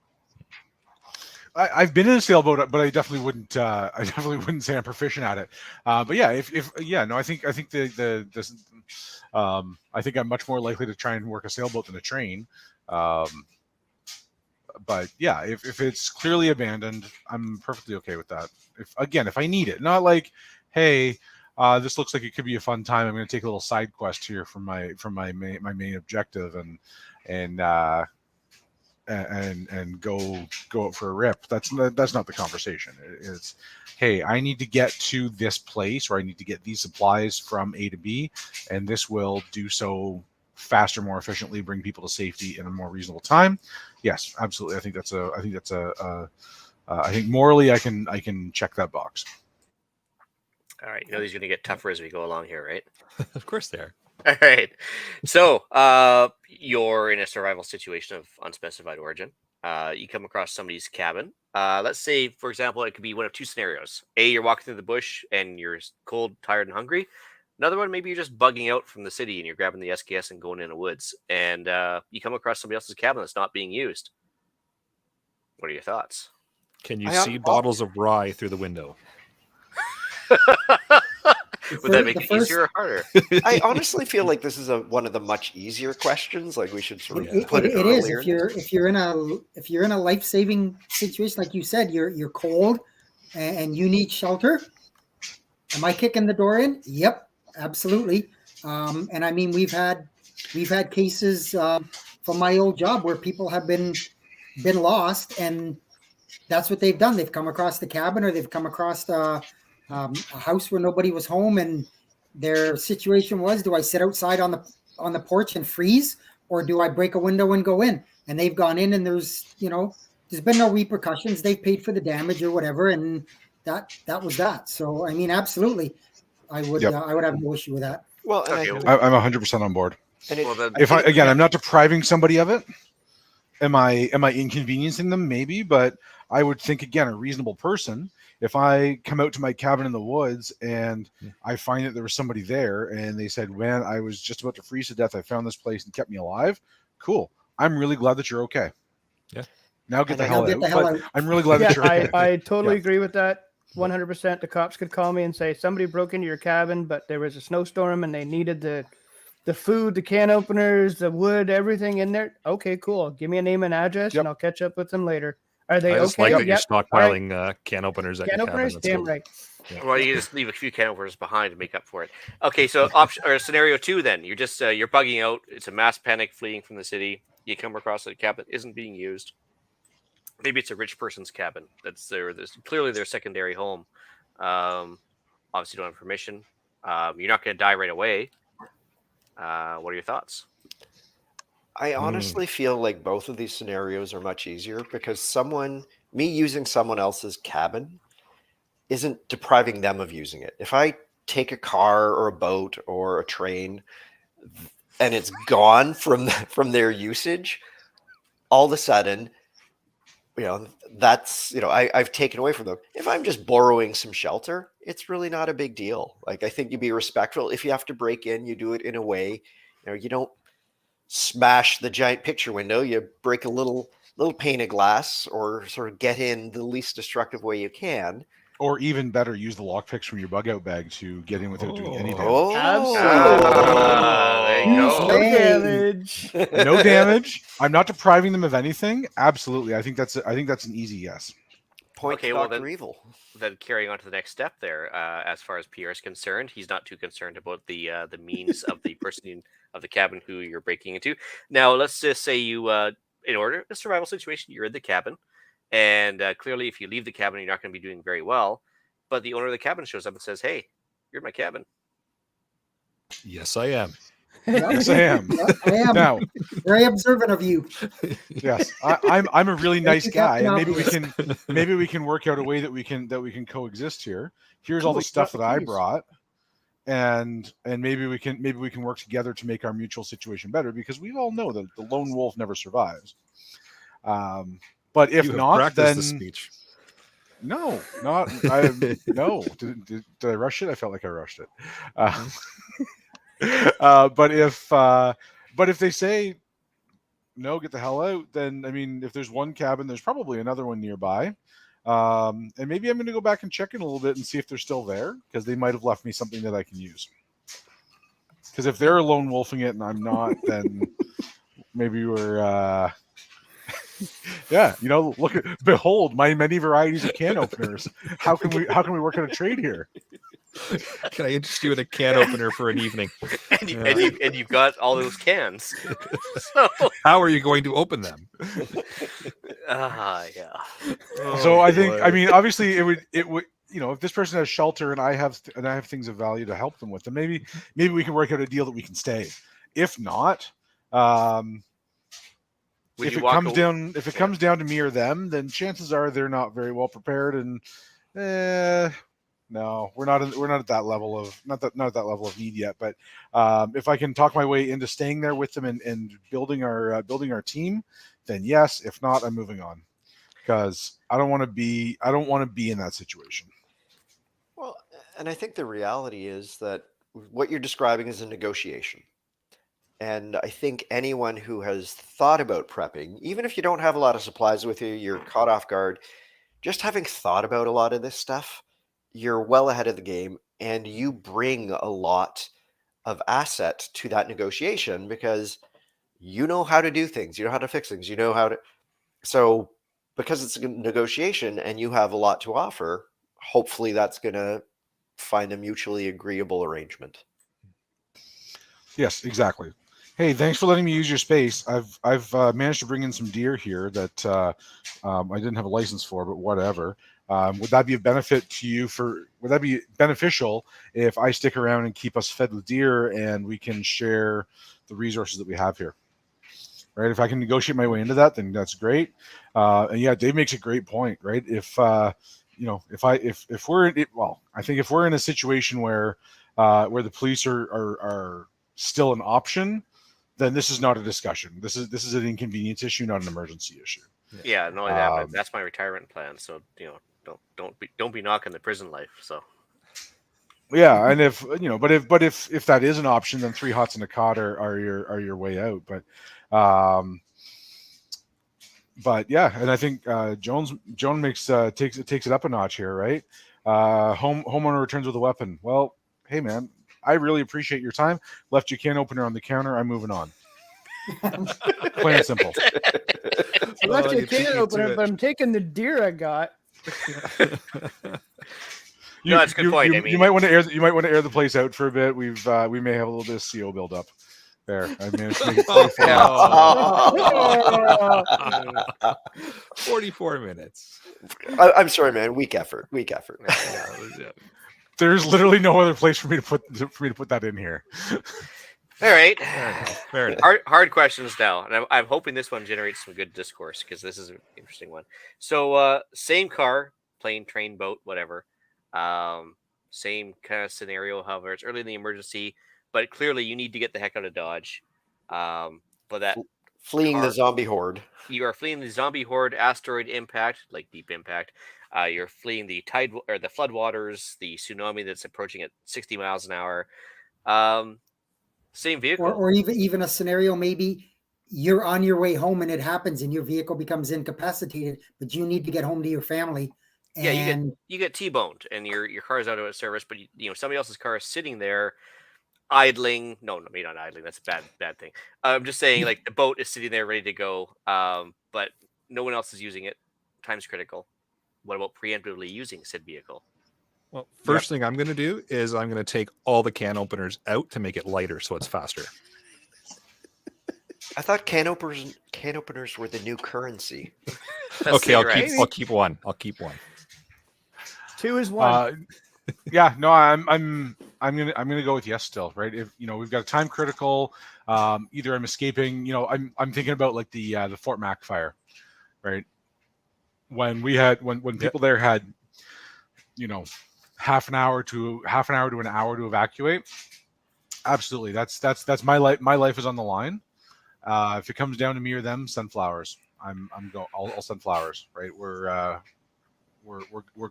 I've been in a sailboat, but I definitely wouldn't say I'm proficient at it. But yeah, I think I think I'm much more likely to try and work a sailboat than a train. But yeah, if it's clearly abandoned, I'm perfectly okay with that. If I need it, not like, hey, this looks like it could be a fun time. I'm going to take a little side quest here from my main objective and go out for a rip. That's not the conversation. It's, hey, I need to get to this place, or I need to get these supplies from A to B, and this will do so faster, more efficiently, bring people to safety in a more reasonable time. Yes, absolutely. I think morally I can check that box. All right, these are going to get tougher as we go along here, right? Of course they are. All right. So you're in a survival situation of unspecified origin. You come across somebody's cabin. Let's say, for example, it could be one of two scenarios. A, you're walking through the bush and you're cold, tired, and hungry. Another one, maybe you're just bugging out from the city and you're grabbing the SKS and going in the woods. And you come across somebody else's cabin that's not being used. What are your thoughts? Can you see bottles of rye through the window? Would that make it easier or harder? I honestly feel like this is one of the much easier questions. Like we should sort of put it It is. earlier. If you're in a life-saving situation, like you said, you're cold and you need shelter. Am I kicking the door in? Yep, absolutely. And I mean, we've had cases from my old job where people have been lost, and that's what they've done. They've come across the cabin, or they've come across a house where nobody was home, and their situation was: do I sit outside on the porch and freeze, or do I break a window and go in? And they've gone in, and there's been no repercussions. They've paid for the damage or whatever, and that was that. So I mean, absolutely, I would have no issue with that. Well, and Okay. I'm 100% on board. and it, Well, then, If I'm not depriving somebody of it. Am I inconveniencing them? Maybe, but I would think, again, a reasonable person, if I come out to my cabin in the woods and I find that there was somebody there and they said, man, I was just about to freeze to death. I found this place and kept me alive. Cool. I'm really glad that you're okay. Yeah. Now get the Now hell get out. the hell But out. I'm really glad that you're okay. I totally agree with that. 100%. The cops could call me and say somebody broke into your cabin, but there was a snowstorm and they needed the food, the can openers, the wood, everything in there. Okay, cool. Give me a name and address and I'll catch up with them later. Are they I just okay? like that you're Yep. All right. stockpiling can openers at Can your cabin. openers? That's Damn cool. right. Well, you just leave a few can openers behind to make up for it. Okay, so option or scenario 2, then you're just you're bugging out. It's a mass panic, fleeing from the city. You come across a cabin that isn't being used. Maybe it's a rich person's cabin. That's clearly their secondary home. Obviously, don't have permission. You're not going to die right away. What are your thoughts? I honestly feel like both of these scenarios are much easier because me using someone else's cabin isn't depriving them of using it. If I take a car or a boat or a train and it's gone from their usage, all of a sudden, that's, I've taken away from them. If I'm just borrowing some shelter, it's really not a big deal. Like, I think you be respectful. If you have to break in, you do it in a way, you don't smash the giant picture window. You break a little pane of glass or sort of get in the least destructive way you can. Or even better, use the lockpicks from your bug out bag to get in without doing any damage. Oh, There you No go. damage. No damage. I'm not depriving them of anything. Absolutely. I think that's an easy yes. Point Okay, to well, Dr. Evil. Then carrying on to the next step there, as far as Pierre is concerned, he's not too concerned about the means of the person of the cabin who you're breaking into. Now, let's just say you, in order a survival situation, you're in the cabin, and clearly, if you leave the cabin, you're not going to be doing very well. But the owner of the cabin shows up and says, "Hey, you're in my cabin." Yes, I am. Yes, I am. Yep, I am. Now, Very observant of you. yes, I'm a really nice you, guy, and Captain maybe we can work out a way that we can coexist here. Here's all the Cool, stuff that I please. brought, and maybe we can work together to make our mutual situation better, because we all know that the lone wolf never survives. But if You have not, practiced then the speech. no, not I. No, did I rush it? I felt like I rushed it. But if they say no, get the hell out, then I mean, if there's one cabin, there's probably another one nearby. And maybe I'm going to go back and check in a little bit and see if they're still there, because they might have left me something that I can use. Because if they're lone wolfing it and I'm not, then maybe we're yeah, behold my many varieties of can openers. How can we work on a trade here? Can I interest you in a can opener for an evening? and you've got all those cans. So, How are you going to open them? yeah. So I Oh, think, boy. I mean, obviously it would, if this person has shelter and I have things of value to help them with, then maybe we can work out a deal that we can stay. If not, if it comes down to me or them, then chances are they're not very well prepared, and no, we're not at that level of not at that level of need yet. But if I can talk my way into staying there with them and building our team, then yes. If not, I'm moving on, because I don't want to be in that situation. Well, and I think the reality is that what you're describing is a negotiation. And I think anyone who has thought about prepping, even if you don't have a lot of supplies with you, you're caught off guard, just having thought about a lot of this stuff, you're well ahead of the game, and you bring a lot of asset to that negotiation because you know how to do things, you know how to fix things, so because it's a negotiation and you have a lot to offer, hopefully that's going to find a mutually agreeable arrangement. Yes, exactly. Hey, thanks for letting me use your space. I've managed to bring in some deer here that I didn't have a license for, but whatever. Would that be a benefit to you? Would that be beneficial if I stick around and keep us fed with deer, and we can share the resources that we have here? Right? If I can negotiate my way into that, then that's great. And yeah, Dave makes a great point. Right? If we're in a situation where the police are still an option, then this is not a discussion. This is an inconvenience issue, not an emergency issue. Yeah, not only that, but that's my retirement plan. So don't be knocking the prison life. So yeah, and if that is an option, then 3 hots and a cot are your way out. But yeah, and I think Joan takes it up a notch here, right? Homeowner returns with a weapon. Well, hey man, I really appreciate your time. Left your can opener on the counter. I'm moving on. Plain and simple. I left you a can opener, but I'm taking the deer I got. No, that's a good point. I You mean, might want to air. You might want to air the place out for a bit. We may have a little bit of CO build up. There, I managed to make it 44 Oh. 44 minutes. I'm sorry, man. Weak effort. There's literally no other place for me to put that in here. all right. Fair enough. Hard questions now, and I'm hoping this one generates some good discourse because this is an interesting one. So, same car, plane, train, boat, whatever. Same kind of scenario. However, it's early in the emergency, but clearly you need to get the heck out of Dodge. But that Fleeing car- the zombie horde. you are fleeing the zombie horde, asteroid impact, like deep impact. You're fleeing the tide or the floodwaters, the tsunami that's approaching at 60 miles an hour. Same vehicle. Or even a scenario, maybe you're on your way home and it happens and your vehicle becomes incapacitated, but you need to get home to your family. Yeah, And you get T-boned and your car is out of service, but you know somebody else's car is sitting there idling. No, maybe not idling. That's a bad thing. I'm just saying, like the boat is sitting there ready to go, but no one else is using it. Time's critical. What about preemptively using said vehicle? Well, first thing I'm going to do is I'm going to take all the can openers out to make it lighter so it's faster. I thought can openers were the new currency. Okay, You're right. I'll keep one. I'll keep one. 2 is 1. Yeah, no, I'm gonna go with yes still, right? If we've got a time critical, either I'm escaping, I'm thinking about like the Fort Mac fire, right? When people there had, half an hour to an hour to evacuate. Absolutely, that's my life. My life is on the line. If it comes down to me or them, send flowers. I'll send flowers, right? We're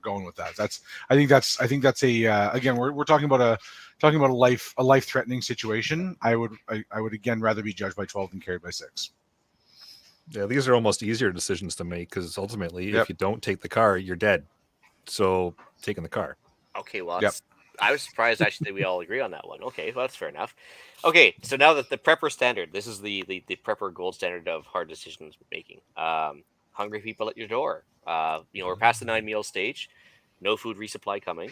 going with that. I think that's a again we're talking about a life threatening situation. I would again rather be judged by 12 than carried by 6. Yeah, these are almost easier decisions to make because ultimately, if you don't take the car, you're dead. So taking the car. Okay, well, I was surprised actually that we all agree on that one. Okay, well, that's fair enough. Okay, so now that the prepper standard, this is the prepper gold standard of hard decisions making. Hungry people at your door. We're past the 9 meal stage. No food resupply coming.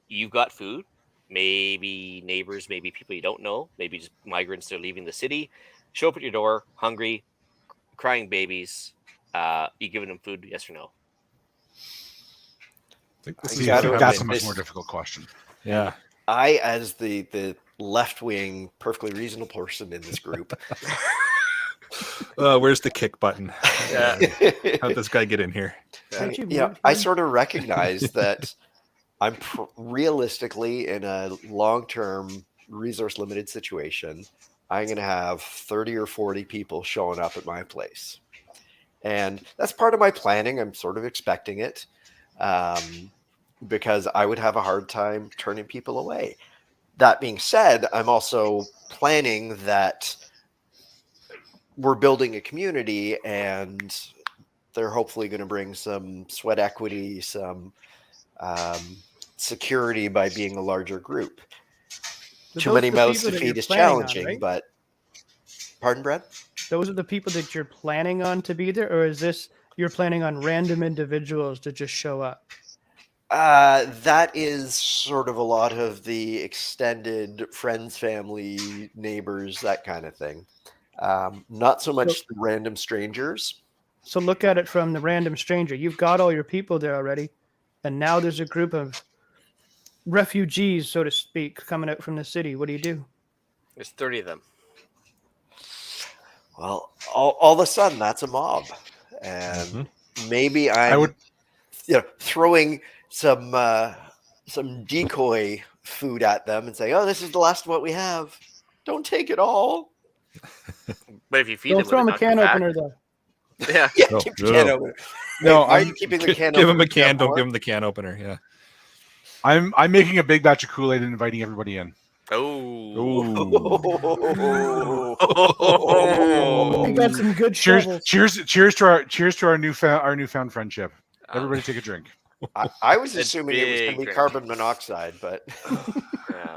You've got food. Maybe neighbors, maybe people you don't know, maybe just migrants that are leaving the city. Show up at your door, hungry, crying babies. You giving them food? Yes or no? I think this I is gotta gonna That's have a much this- more difficult question. Yeah. I, as the left-wing, perfectly reasonable person in this group, Where's the kick button? Yeah. How'd this guy get in here? Can't you yeah, move I him? sort of recognize that I'm realistically in a long-term resource-limited situation. I'm going to have 30 or 40 people showing up at my place. And that's part of my planning. I'm sort of expecting it because I would have a hard time turning people away. That being said, I'm also planning that we're building a community and they're hopefully going to bring some sweat equity, some security by being a larger group. But Too those many are the mouths people to that feed you're is planning on, challenging, right? but pardon, Brad? Those are the people that you're planning on to be there, or is this you're planning on random individuals to just show up? That is sort of a lot of the extended friends, family, neighbors, that kind of thing. Not so much the random strangers. So look at it from the random stranger. You've got all your people there already, and now there's a group of refugees, so to speak, coming out from the city. What do you do? There's 30 of them. Well, all of a sudden, that's a mob, and maybe I would throwing some decoy food at them and say, "Oh, this is the last of what we have. Don't take it all." But if you feed Don't them, throw them a will they can not come opener, though. back? Yeah. Yeah, No, keep the no. can opener. No, Why are I'm- you keeping the can Give him opener? a can. Don't More? give him the can opener. Yeah. I'm making a big batch of Kool-Aid and inviting everybody in. We got some good Cheers! shovels. Cheers to our newfound friendship. Everybody take a drink. I was It's assuming it was going to big be drink. carbon monoxide, but Yeah.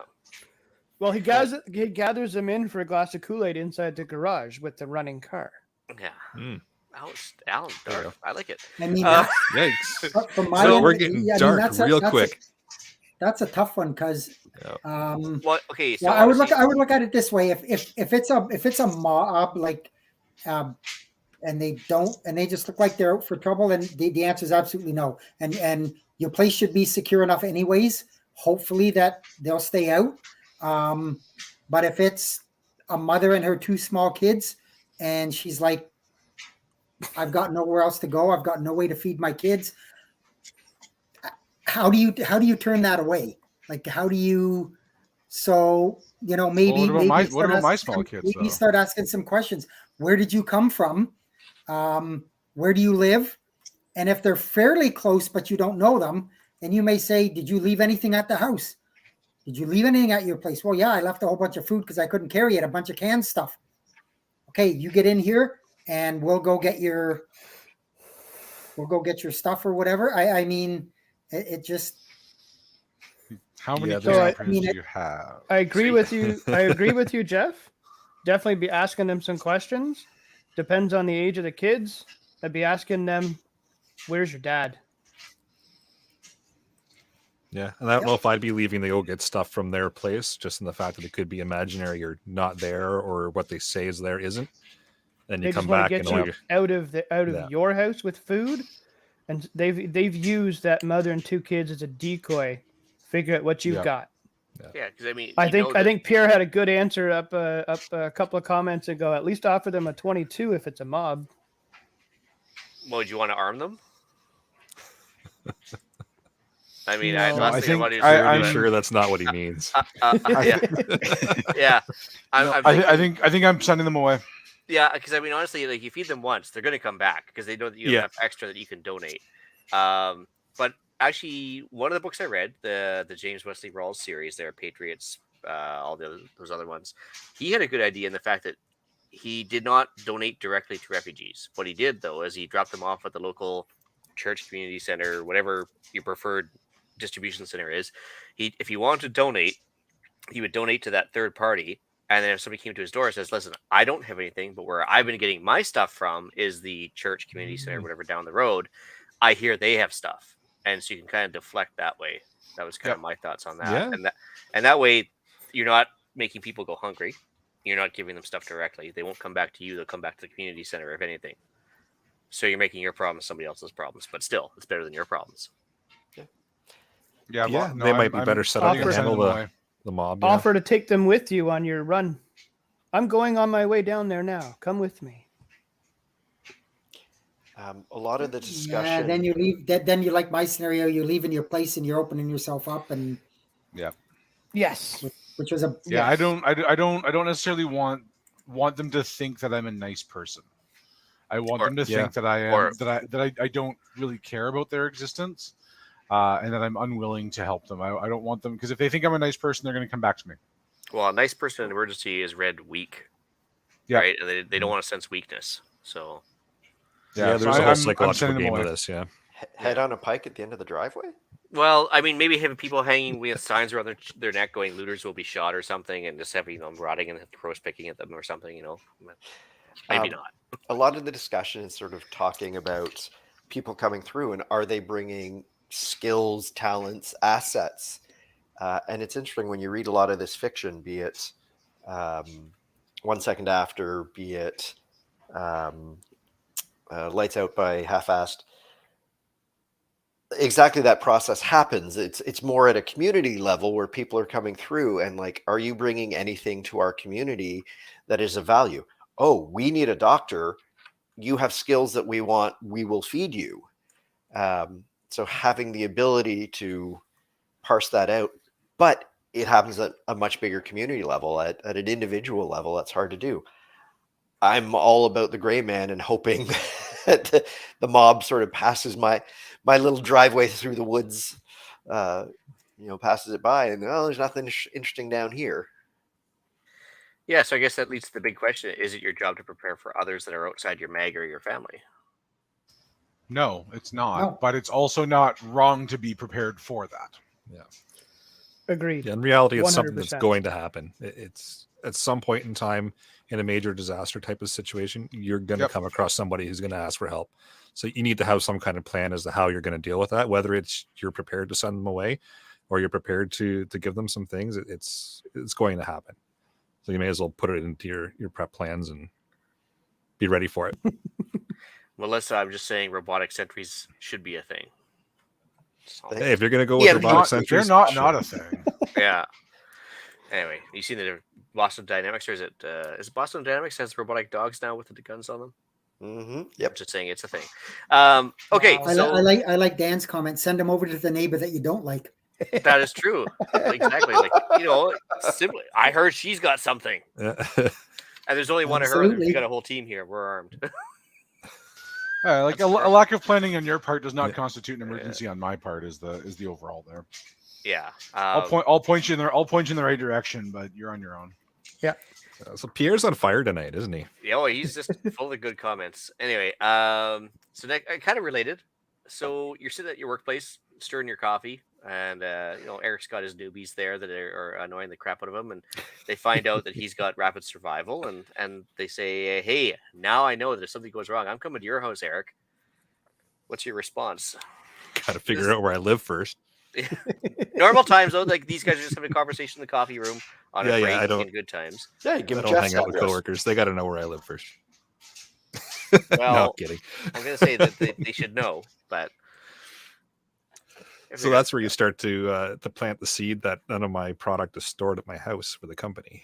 Well, he gathers them in for a glass of Kool-Aid inside the garage with the running car. Yeah. Mm. Alan, There you dark. I like it. I mean, Yikes. from my So end, we're getting dark real quick. That's a tough one because Well, okay. So I would look at it this way: if it's a mob like, and they just look like they're out for trouble, then the answer is absolutely no. And your place should be secure enough, anyways. Hopefully that they'll stay out. But if it's a mother and her 2 small kids, and she's like, I've got nowhere else to go, I've got no way to feed my kids. How do you turn that away? Like, how do you? So maybe What about my start small kids? maybe Though? start asking some questions. Where did you come from? Where do you live? And if they're fairly close but you don't know them, then you may say, did you leave anything at the house? Did you leave anything at your place? Well, yeah, I left a whole bunch of food because I couldn't carry it, a bunch of canned stuff. Okay, you get in here and we'll go get your stuff or whatever. I mean, it just. How many So do you have? I agree with you. I agree with you, Jeff. Definitely be asking them some questions. Depends on the age of the kids. I'd be asking them, "Where's your dad?" Yeah, and I don't know if I'd be leaving to go get stuff from their place, just in the fact that it could be imaginary or not there, or what they say is there isn't. Then you They come just want back to and get you out of Yeah. your house with food, and they've used that mother and 2 kids as a decoy. Figure out what you've got. Yeah, because I mean, I think Pierre had a good answer up a couple of comments ago. At least offer them a 22 if it's a mob. Well, would you want to arm them? I mean, No. I'm sure that's not what he means. Yeah. I think I'm sending them away. Yeah, because I mean, honestly, like you feed them once, they're going to come back because they know that you have extra that you can donate. But actually, one of the books I read, the James Wesley Rawls series, there, Patriots, all those other ones, he had a good idea in the fact that he did not donate directly to refugees. What he did, though, is he dropped them off at the local church, community center, whatever your preferred distribution center is. If he wanted to donate, he would donate to that third party. And then if somebody came to his door and says, listen, I don't have anything, but where I've been getting my stuff from is the church, community center, whatever, down the road. I hear they have stuff. And so you can kind of deflect that way. That was kind of my thoughts on that. Yeah. And that way you're not making people go hungry. You're not giving them stuff directly. They won't come back to you. They'll come back to the community center, if anything. So you're making your problems somebody else's problems, but still, it's better than your problems. Yeah, Yeah, they might be better set up to handle the mob. Yeah. Offer to take them with you on your run. I'm going on my way down there now. Come with me. A lot of the discussion. Yeah, then you leave. Then you like my scenario. You're leaving your place and you're opening yourself up, and yes, which was a I don't necessarily want them to think that I'm a nice person. I want them to think that I am that I don't really care about their existence, and that I'm unwilling to help them. I don't want them, because if they think I'm a nice person, they're going to come back to me. Well, a nice person in emergency is read weak, right? And they don't want to sense weakness. So there's a whole psychological game of this. Yeah, head on a pike at the end of the driveway. Well, I mean, maybe having people hanging with signs around their neck going, "Looters will be shot" or something, and just having them rotting and the crows picking at them or something. Maybe not. A lot of the discussion is sort of talking about people coming through and are they bringing skills, talents, assets. And it's interesting when you read a lot of this fiction, be it 1 Second After, be it Lights Out by Half-Assed. Exactly that process happens. It's more at a community level where people are coming through and like, are you bringing anything to our community that is of value? Oh, we need a doctor. You have skills that we want. We will feed you. So having the ability to parse that out, but it happens at a much bigger community level, at an individual level. That's hard to do. I'm all about the gray man and hoping that the mob sort of passes my little driveway through the woods, passes it by, and there's nothing interesting down here. Yeah, so I guess that leads to the big question: is it your job to prepare for others that are outside your mag or your family? No, it's not. No. But it's also not wrong to be prepared for that. Yeah. Agreed. Yeah, in reality, it's something that's 100%. going to happen. It's at some point in time in a major disaster type of situation, you're going to Yep. come across somebody who's going to ask for help. So you need to have some kind of plan as to how you're going to deal with that. Whether it's you're prepared to send them away, or you're prepared to give them some things. It's going to happen. So you may as well put it into your prep plans and be ready for it. Melissa, I'm just saying robotic sentries should be a thing. So, Hey, if you're going to go Yeah, with but robotic They're sentries, not sure. a thing. yeah. Anyway, you seen the Boston Dynamics, or is it Boston Dynamics has robotic dogs now with the guns on them? Mm-hmm. I'm Yep. just saying it's a thing. Okay, Wow. so I like Dan's comment. Send them over to the neighbor that you don't like. that is true. Exactly. Like, simply, I heard she's got something, Yeah. and there's only one of her. Absolutely. We've got a whole team here. We're armed. Like a That's fair. lack of planning on your part does not Yeah. constitute an emergency on my part. Is the overall there? Yeah. I'll point you in there. I'll point you in the right direction, but you're on your own. So Pierre's on fire tonight, isn't he? Yeah, he's just full of good comments. Anyway, so kind of related. So you're sitting at your workplace, stirring your coffee, and Eric's got his newbies there that are annoying the crap out of him, and they find out that he's got rapid survival, and they say, "Hey, now I know that if something goes wrong, I'm coming to your house, Eric." What's your response? Got to figure out where I live first. Normal times, though, like these guys are just having a conversation in the coffee room on a Yeah, break I don't- in good times. Yeah, you I give don't Jeff's hang out with address. coworkers. They got to know where I live first. No, Well, I'm kidding. I'm going to say that they should know, but So that's where you start to plant the seed that none of my product is stored at my house for the company.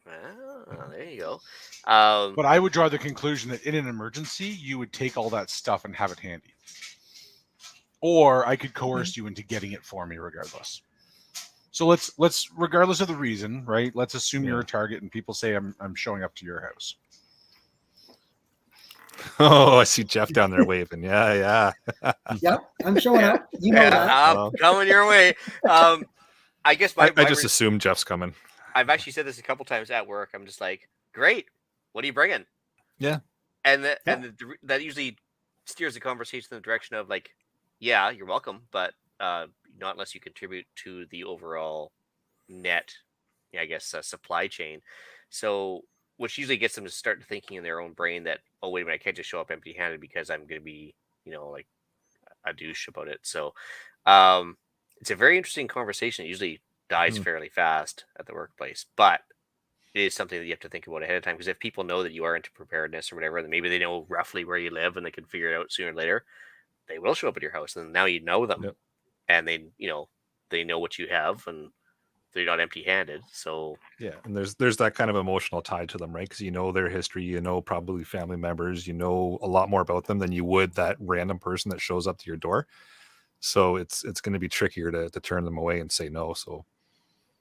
there you go. But I would draw the conclusion that in an emergency, you would take all that stuff and have it handy. Or I could coerce you into getting it for me regardless. So let's regardless of the reason, right? Let's assume you're a target and people say I'm showing up to your house. Oh, I see Jeff down there waving. Yeah. Yep, I'm showing up. You know that. I'm coming your way. I guess I just assume Jeff's coming. I've actually said this a couple times at work. I'm just like, great. What are you bringing? Yeah. And that usually steers the conversation in the direction of like, yeah, you're welcome, but not unless you contribute to the overall net, I guess, supply chain. So, which usually gets them to start thinking in their own brain that, oh, wait a minute, I can't just show up empty-handed because I'm going to be, like a douche about it. So, it's a very interesting conversation. It usually dies fairly fast at the workplace, but it is something that you have to think about ahead of time, because if people know that you are into preparedness or whatever, then maybe they know roughly where you live and they can figure it out sooner or later. They will show up at your house, and now you know them, and they know what you have, and they're not empty-handed. So yeah, and there's that kind of emotional tie to them, right? Because you know their history, probably family members, a lot more about them than you would that random person that shows up to your door. So it's going to be trickier to turn them away and say no. So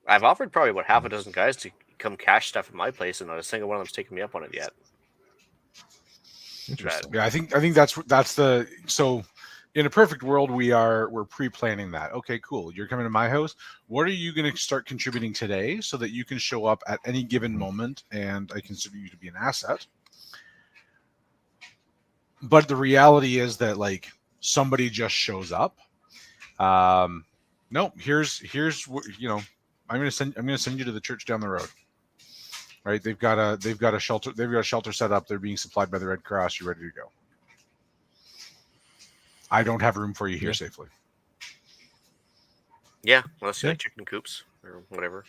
I've offered probably about half a dozen guys to come cache stuff at my place, and not a single one of them's taken me up on it yet. interesting. Yeah, I think that's the so. In a perfect world, we're pre-planning that. Okay, cool. You're coming to my house. What are you going to start contributing today so that you can show up at any given moment and I consider you to be an asset? But the reality is that like somebody just shows up. No, here's what I'm going to send you to the church down the road. Right? They've got a shelter set up. They're being supplied by the Red Cross. You're ready to go. I don't have room for you here safely. Yeah, unless you like chicken coops or whatever,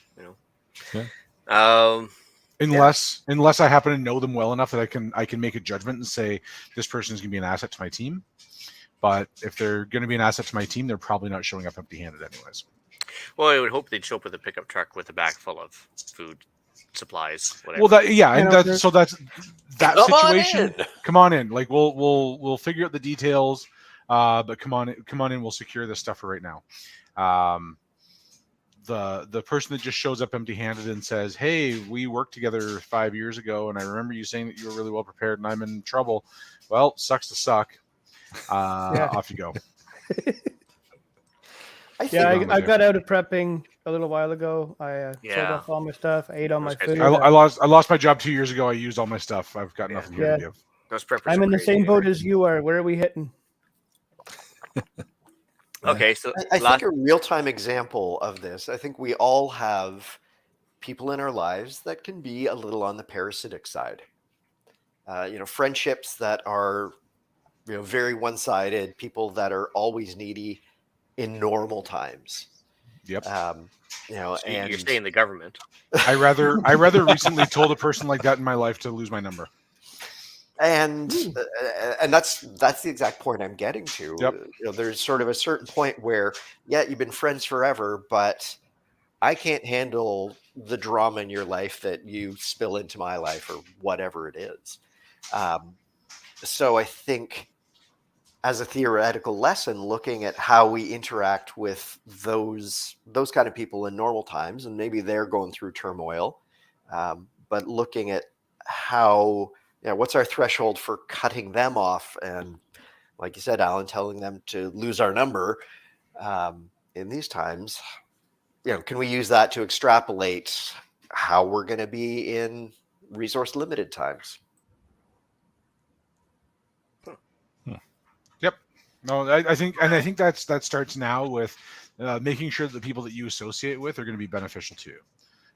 Yeah. Unless I happen to know them well enough that I can make a judgment and say this person is going to be an asset to my team. But if they're going to be an asset to my team, they're probably not showing up empty-handed anyways. Well, I would hope they'd show up with a pickup truck with a bag full of food, supplies, whatever. Well, that's that Come on situation. in. Come on in. Like we'll figure out the details. But come on in. We'll secure this stuff for right now. The person that just shows up empty-handed and says, "Hey, we worked together 5 years ago, and I remember you saying that you were really well prepared, and I'm in trouble." Well, sucks to suck. Off you go. I got out of prepping a little while ago. I sold off all my stuff. I ate all my food. I lost my job 2 years ago. I used all my stuff. I've got nothing here to give. Those preppers I'm are in the crazy, same boat as you are. Where are we hitting? Okay, so I last think a real-time example of this, I think we all have people in our lives that can be a little on the parasitic side. Friendships that are, very one-sided, people that are always needy in normal times. Yep. So you're and saying the government. I rather recently told a person like that in my life to lose my number. and and that's the exact point I'm getting to. Yep. There's sort of a certain point where, yeah, you've been friends forever, but I can't handle the drama in your life that you spill into my life or whatever it is. So I think, as a theoretical lesson, looking at how we interact with those kind of people in normal times, and maybe they're going through turmoil, but looking at how, what's our threshold for cutting them off, and like you said, Alan, telling them to lose our number in these times. Can we use that to extrapolate how we're going to be in resource limited times? Yep. No, I think that starts now with making sure that the people that you associate with are going to be beneficial to you.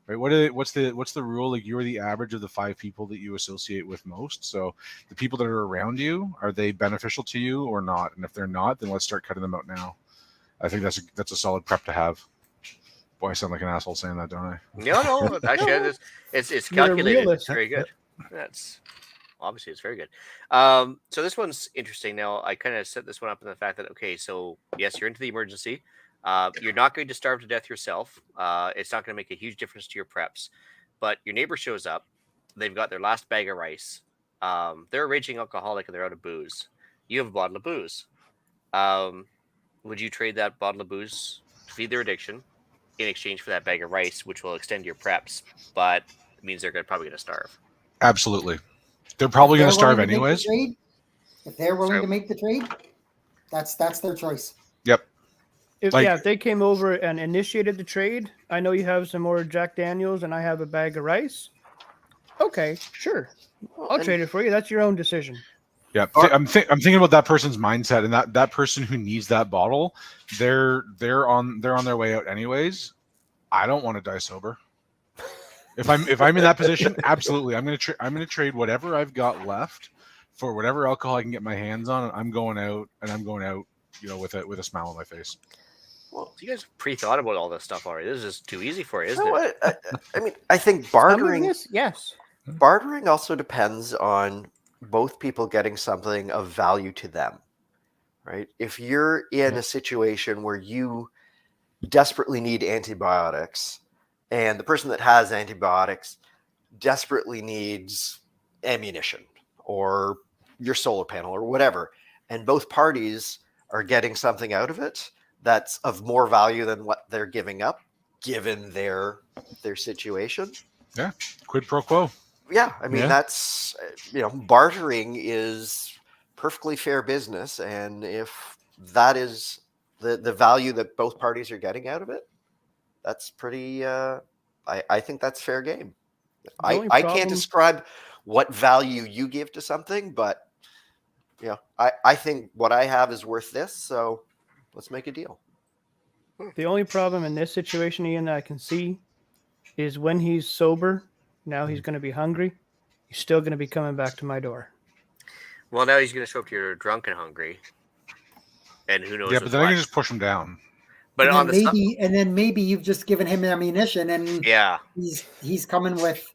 Right? What's the rule? Like, you're the average of the 5 people that you associate with most. So the people that are around you, are they beneficial to you or not? And if they're not, then let's start cutting them out now. I think that's a solid prep to have. Boy, I sound like an asshole saying that, don't I? No, actually, it's You're a calculated. It's realist. very good. That's obviously it's very good. So this one's interesting. Now, I kind of set this one up in the fact that, okay, so yes, you're into the emergency. You're not going to starve to death yourself. It's not going to make a huge difference to your preps. But your neighbor shows up. They've got their last bag of rice. They're a raging alcoholic and they're out of booze. You have a bottle of booze. Would you trade that bottle of booze to feed their addiction in exchange for that bag of rice, which will extend your preps, but it means they're probably going to starve? Absolutely. They're probably going to starve willing to make the anyways. trade, if they're willing Sorry. to make the trade, that's their choice. Yep. If they came over and initiated the trade, I know you have some more Jack Daniels and I have a bag of rice. Okay, sure. I'll trade it for you. That's your own decision. Yeah, I'm thinking about that person's mindset, and that person who needs that bottle, they're on their way out anyways. I don't want to die sober. If I'm in that position, absolutely, I'm gonna trade whatever I've got left for whatever alcohol I can get my hands on. And I'm going out, with a smile on my face. Well, you guys pre-thought about all this stuff already. This is just too easy for you, isn't No, it? I mean, I think bartering. Yes. Bartering also depends on both people getting something of value to them, right? If you're in a situation where you desperately need antibiotics and the person that has antibiotics desperately needs ammunition or your solar panel or whatever, and both parties are getting something out of it that's of more value than what they're giving up, given their situation. Yeah, quid pro quo. Yeah, I mean, that's, bartering is perfectly fair business. And if that is the value that both parties are getting out of it, that's pretty, I think that's fair game. I can't describe what value you give to something, but, I think what I have is worth this. So let's make a deal. The only problem in this situation, Ian, that I can see is when he's sober, now he's going to be hungry. He's still going to be coming back to my door. Well, now he's going to show up to your drunk and hungry. And who knows? Yeah, but then I can just push him down. But and on then maybe you've just given him ammunition, and he's coming with.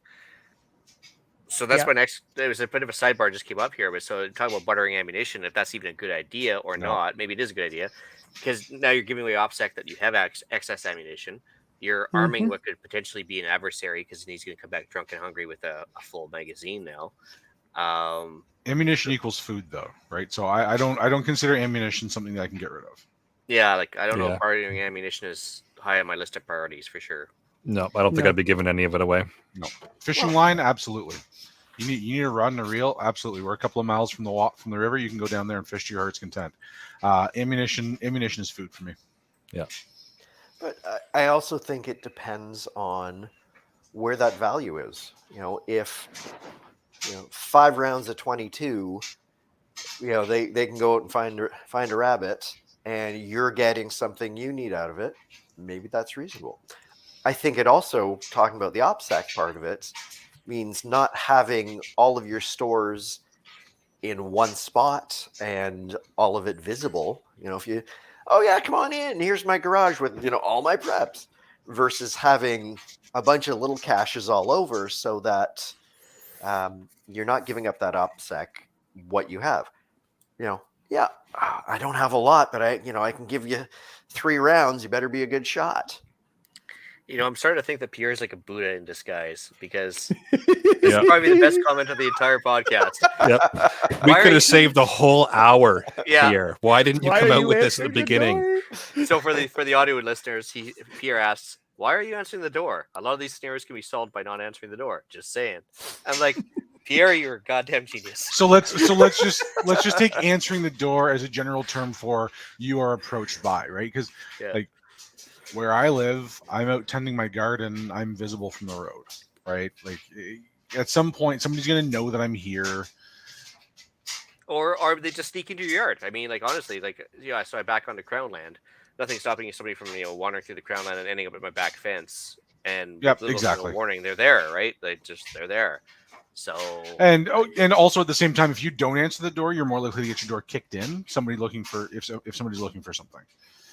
So that's my next. There was a bit of a sidebar just came up here, but so talking about buttering ammunition, if that's even a good idea or not, maybe it is a good idea, because now you're giving away OPSEC that you have excess ammunition. You're arming what could potentially be an adversary because he's going to come back drunk and hungry with a full magazine now. Ammunition equals food, though, right? So I don't consider ammunition something that I can get rid of. Yeah, like I don't know if bartering ammunition is high on my list of priorities for sure. No, I don't think I'd be giving any of it away. No, fishing line, absolutely. You need a rod and a reel, absolutely. We're a couple of miles from the river. You can go down there and fish to your heart's content. Ammunition is food for me. Yeah. But I also think it depends on where that value is. If 5 rounds of 22, they can go out and find a rabbit, and you're getting something you need out of it, maybe that's reasonable. I think it also, talking about the OPSEC part of it, means not having all of your stores in one spot and all of it visible. If you, oh yeah, come on in, here's my garage with, all my preps, versus having a bunch of little caches all over so that you're not giving up that OPSEC what you have. Yeah, I don't have a lot, but I can give you 3 rounds. You better be a good shot. I'm starting to think that Pierre is like a Buddha in disguise, because this is probably the best comment of the entire podcast. Yep. We could have saved the whole hour Yeah. here. Why didn't you Why come are out you with this at the answering beginning? door? So for the audio listeners, Pierre asks, "Why are you answering the door? A lot of these scenarios can be solved by not answering the door." Just saying. I'm like, Pierre, you're a goddamn genius. So let's just take answering the door as a general term for you are approached by, right? Because like where I live, I'm out tending my garden. I'm visible from the road, right? Like at some point, somebody's gonna know that I'm here. Or they just sneak into your yard. I mean, like, honestly, like, so I back onto Crown Land. Nothing stopping somebody from wandering through the Crown Land and ending up at my back fence. And Yep, with little exactly. warning, they're there, right? They're there. So And also at the same time, if you don't answer the door, you're more likely to get your door kicked in. Somebody looking for if somebody's looking for something.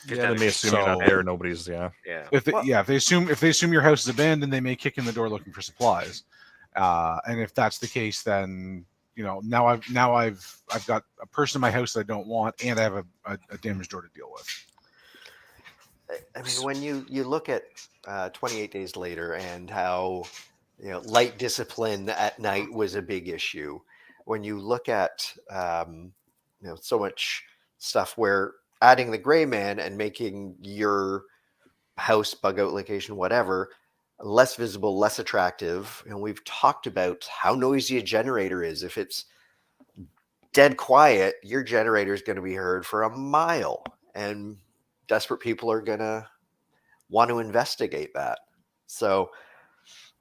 Yeah, they may assume you're not there. Nobody's If they assume your house is abandoned, they may kick in the door looking for supplies. And if that's the case, then now I've got a person in my house that I don't want, and I have a damaged door to deal with. I mean, when you look at 28 days later and how light discipline at night was a big issue. When you look at so much stuff where adding the gray man and making your house, bug out location, whatever, less visible, less attractive. And we've talked about how noisy a generator is. If it's dead quiet, your generator is going to be heard for a mile, and desperate people are going to want to investigate that. So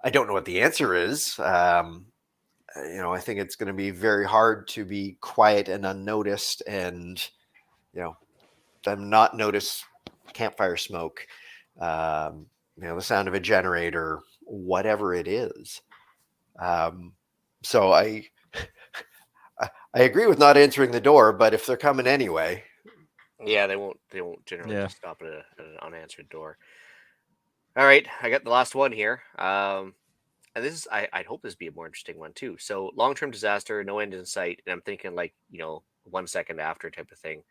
I don't know what the answer is. I think it's going to be very hard to be quiet and unnoticed, and them not notice campfire smoke, the sound of a generator, whatever it is. So I agree with not answering the door, but if they're coming anyway, yeah, they won't generally just stop at an unanswered door. All right, I got the last one here. And this is, I'd hope this be a more interesting one too. So long-term disaster, no end in sight, and I'm thinking 1 second after type of thing.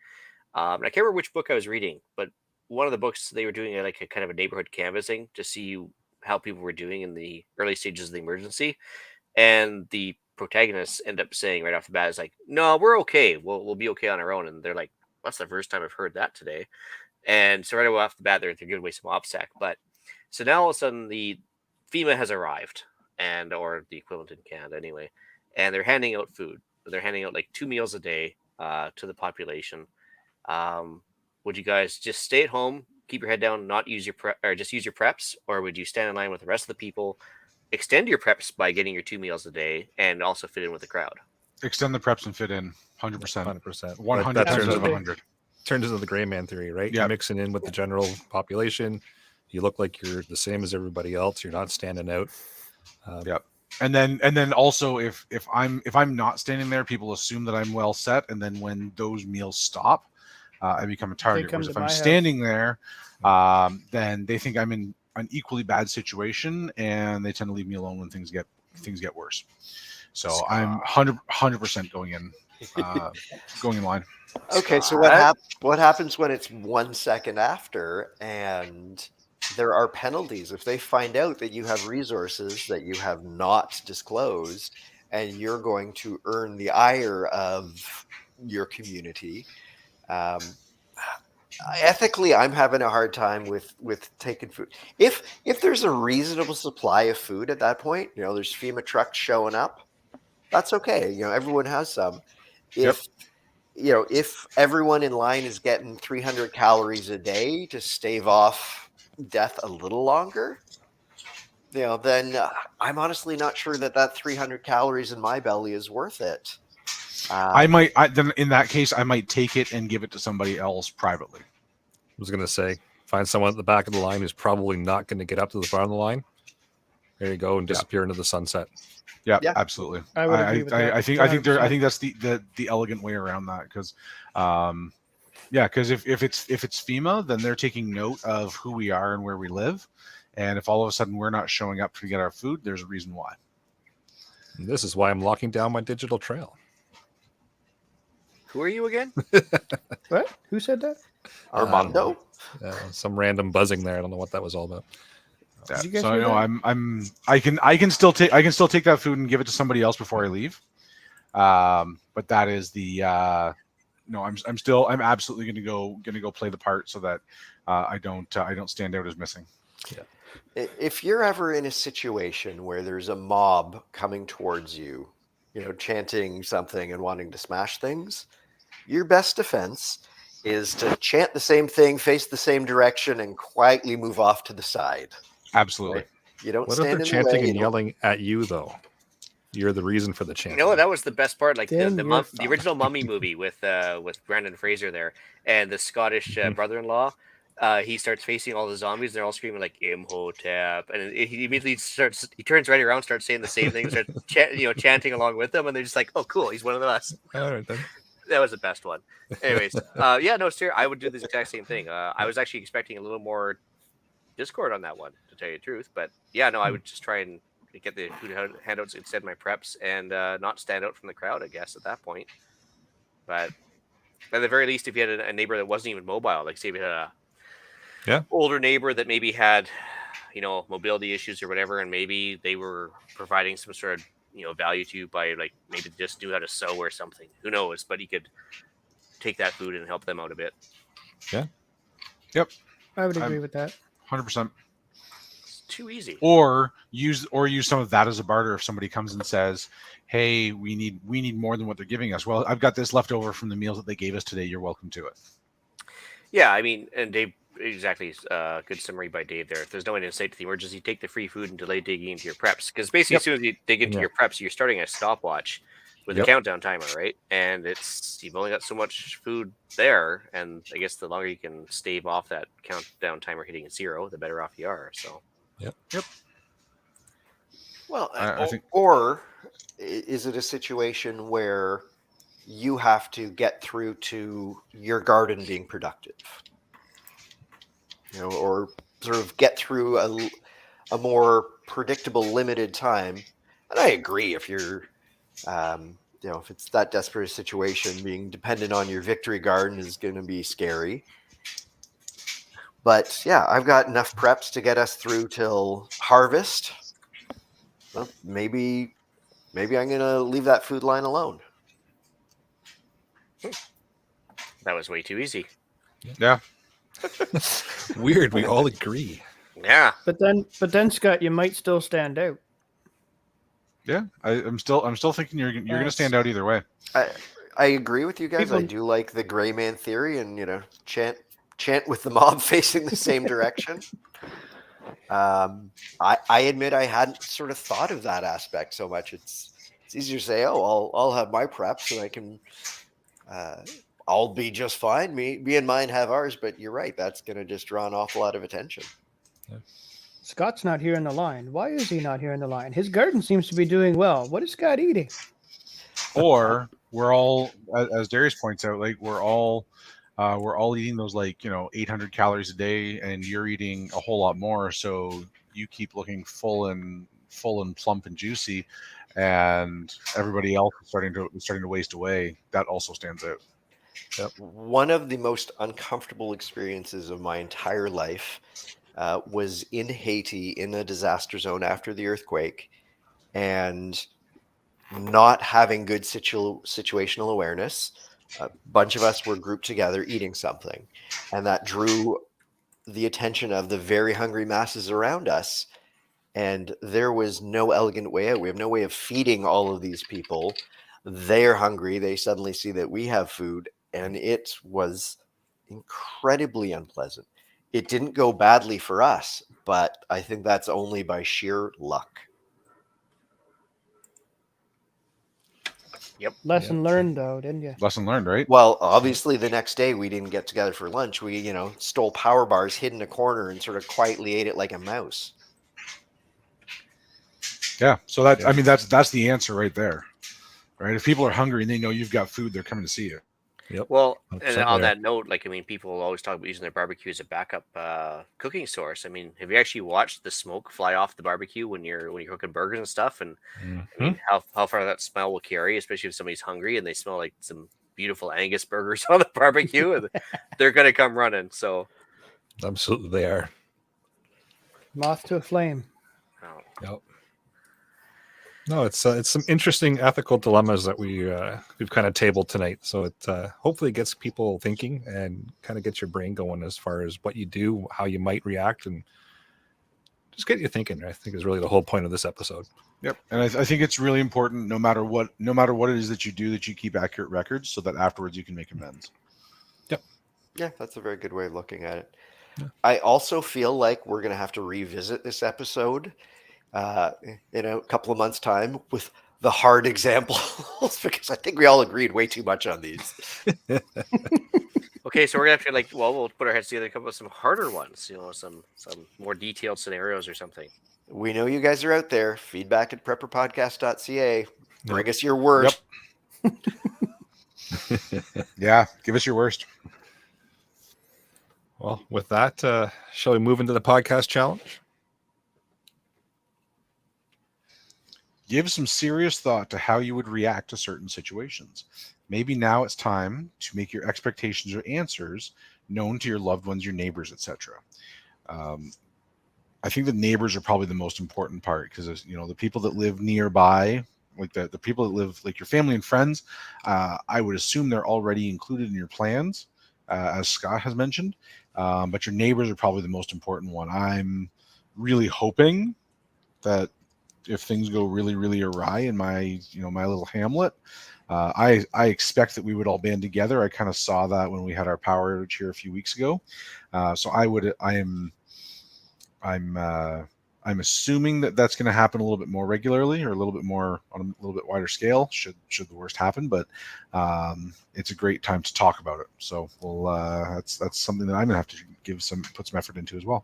And I can't remember which book I was reading, but one of the books, they were doing a kind of a neighborhood canvassing to see how people were doing in the early stages of the emergency, and the protagonists end up saying right off the bat is like, "No, we're okay. We'll be okay on our own." And they're like, "That's the first time I've heard that today." And so right off the bat, they're giving away some OPSEC. But so now all of a sudden the FEMA has arrived, or the equivalent in Canada anyway, and they're handing out food. They're handing out 2 meals a day to the population. Would you guys just stay at home, keep your head down, not use your or just use your preps, or would you stand in line with the rest of the people, extend your preps by getting your 2 meals a day, and also fit in with the crowd? Extend the preps and fit in 100%. 100%. 100 That turns into 100. Turns into the gray man theory, right? Yeah. You're mixing in with the general population. You look like you're the same as everybody else. You're not standing out. Yep. And then also if I'm not standing there, people assume that I'm well set, and then when those meals stop, I become a target. Whereas if I'm standing there, then they think I'm in an equally bad situation, and they tend to leave me alone when things get worse. So I'm 100% going in line. Okay, so what happens when it's 1 second after and there are penalties if they find out that you have resources that you have not disclosed, and you're going to earn the ire of your community? Ethically, I'm having a hard time with taking food. If there's a reasonable supply of food at that point, there's FEMA trucks showing up, that's okay. Everyone has some. If everyone in line is getting 300 calories a day to stave off death a little longer, then I'm honestly not sure that 300 calories in my belly is worth it. Then in that case, I might take it and give it to somebody else privately. I was going to say, find someone at the back of the line who's probably not going to get up to the front of the line. There you go, and disappear into the sunset. Yeah, Yeah. absolutely. I would agree with that. I think 100%. that's the elegant way around that, because because if it's FEMA, then they're taking note of who we are and where we live, and if all of a sudden we're not showing up to get our food, there's a reason why. And this is why I'm locking down my digital trail. Who are you again? What? Who said that? Armando? Some random buzzing there. I don't know what that was all about. Yeah. Did you guys So hear that? I can still take that food and give it to somebody else before I leave. But that is the no. I'm absolutely going to go play the part so that I don't stand out as missing. If you're ever in a situation where there's a mob coming towards you, chanting something and wanting to smash things, your best defense is to chant the same thing, face the same direction, and quietly move off to the side. Absolutely. Right? You don't What if stand they're in chanting the way. and yelling at you, though? You're the reason for the chanting. You know, that was the best part. Like Then the you're the original Mummy movie with Brendan Fraser there, and the Scottish brother-in-law. He starts facing all the zombies. They're all screaming like "Imhotep," and he immediately starts. He turns right around, starts saying the same thing, starts chanting along with them, and they're just like, "Oh, cool, he's one of us." All right, then. That was the best one. Anyways, sir, I would do the exact same thing. I was actually expecting a little more Discord on that one, to tell you the truth, but I would just try and get the food handouts instead of my preps and not stand out from the crowd, I guess, at that point. But at the very least, if you had a neighbor that wasn't even mobile, like say if you had a older neighbor that maybe had, mobility issues or whatever, and maybe they were providing some sort of, value to you by like maybe just knew how to sew or something. Who knows? But you could take that food and help them out a bit. Yeah. Yep. I would agree with that. 100%. It's too easy. Or use some of that as a barter. If somebody comes and says, "Hey, we need more than what they're giving us." Well, I've got this left over from the meals that they gave us today. You're welcome to it. Yeah, I mean, and Dave, exactly, good summary by Dave there. If there's no end in sight to the emergency, take the free food and delay digging into your preps. Because basically, as soon as you dig into your preps, you're starting a stopwatch with a countdown timer, right? And you've only got so much food there, and I guess the longer you can stave off that countdown timer hitting 0, the better off you are. So. Yep. Well, I think. Or is it a situation where you have to get through to your garden being productive? Or sort of get through a more predictable, limited time. And I agree, if you're, if it's that desperate a situation, being dependent on your victory garden is going to be scary. But yeah, I've got enough preps to get us through till harvest. Well, maybe I'm going to leave that food line alone. That was way too easy. Yeah. Weird. We all agree. Yeah. But then, Scott, you might still stand out. Yeah. I'm still thinking you're going to stand out either way. I agree with you guys. I do like the gray man theory, and chant with the mob facing the same direction. I admit I hadn't sort of thought of that aspect so much. It's easier to say, "Oh, I'll have my preps and I can, I'll be just fine. Me and mine have ours." But you're right. That's going to just draw an awful lot of attention. Scott's not here in the line. Why is he not here in the line? His garden seems to be doing well. What is Scott eating? Or we're all, as Darius points out, like we're all eating those 800 calories a day, and you're eating a whole lot more. So you keep looking full and plump and juicy, and everybody else is starting to waste away. That also stands out. Yep. One of the most uncomfortable experiences of my entire life was in Haiti, in a disaster zone after the earthquake, and not having good situational awareness. A bunch of us were grouped together eating something, and that drew the attention of the very hungry masses around us. And there was no elegant way out. We have no way of feeding all of these people. They're hungry. They suddenly see that we have food, and it was incredibly unpleasant. It didn't go badly for us, but I think that's only by sheer luck. Lesson Yep. learned, though, didn't you? Lesson learned, right? Well, obviously, the next day we didn't get together for lunch. We, stole power bars, hid in a corner, and sort of quietly ate it like a mouse. Yeah. So that, I mean, that's the answer right there, right? If people are hungry and they know you've got food, they're coming to see you. Yep. Well, 100% and on there. that note, people always talk about using their barbecue as a backup cooking source. I mean, have you actually watched the smoke fly off the barbecue when you're cooking burgers and stuff? And I mean, how far that smell will carry, especially if somebody's hungry and they smell like some beautiful Angus burgers on the barbecue, and they're gonna come running. So Absolutely, they are. Moth to a flame. oh, Yep. No, it's some interesting ethical dilemmas that we've kind of tabled tonight. So it hopefully gets people thinking and kind of gets your brain going as far as what you do, how you might react, and just get you thinking. I think is really the whole point of this episode. Yep. And I think it's really important, no matter what it is that you do, that you keep accurate records so that afterwards you can make amends. Yeah, that's a very good way of looking at it. Yeah. I also feel like we're going to have to revisit this episode in a couple of months' time with the hard examples because I think we all agreed way too much on these. okay, so we're gonna have to we'll put our heads together and come up with some harder ones. Some more detailed scenarios or something. We know you guys are out there. Feedback at prepperpodcast.ca. Bring us your worst. Yeah. Give us your worst. Well, with that, shall we move into the podcast challenge? Give some serious thought to how you would react to certain situations. Maybe now it's time to make your expectations or answers known to your loved ones, your neighbors, etc. I think the neighbors are probably the most important part because, the people that live nearby, like the people that live, like your family and friends, I would assume they're already included in your plans, as Scott has mentioned. But your neighbors are probably the most important one. I'm really hoping that if things go really, really awry in my, my little hamlet, I expect that we would all band together. I kind of saw that when we had our power outage here a few weeks ago. So I'm assuming that that's going to happen a little bit more regularly, or a little bit more on a little bit wider scale, should the worst happen. But it's a great time to talk about it. So that's something that I'm going to have to put some effort into as well.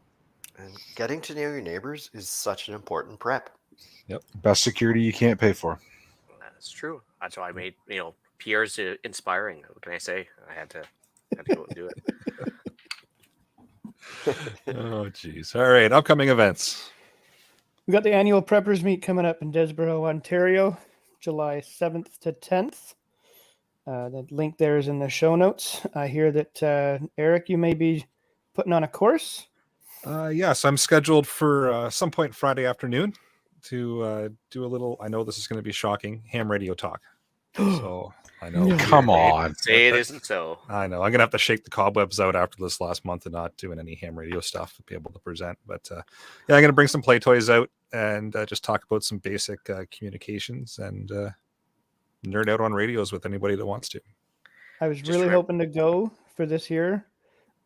And getting to know your neighbors is such an important prep. Yep. Best security you can't pay for. That's true. That's why I made Pierre's inspiring. What can I say? I had to go and do it. Oh, geez. All right. Upcoming events. We got the annual Preppers Meet coming up in Desboro, Ontario, July 7th to 10th. The link there is in the show notes. I hear that, Eric, you may be putting on a course. Yes, I'm scheduled for some point Friday afternoon to do a little, I know this is going to be shocking, ham radio talk. So I know. Come on. Say it isn't so. I know. I'm going to have to shake the cobwebs out after this last month and not doing any ham radio stuff to be able to present. But yeah, I'm going to bring some play toys out and just talk about some basic communications and nerd out on radios with anybody that wants to. I was really hoping to go for this year,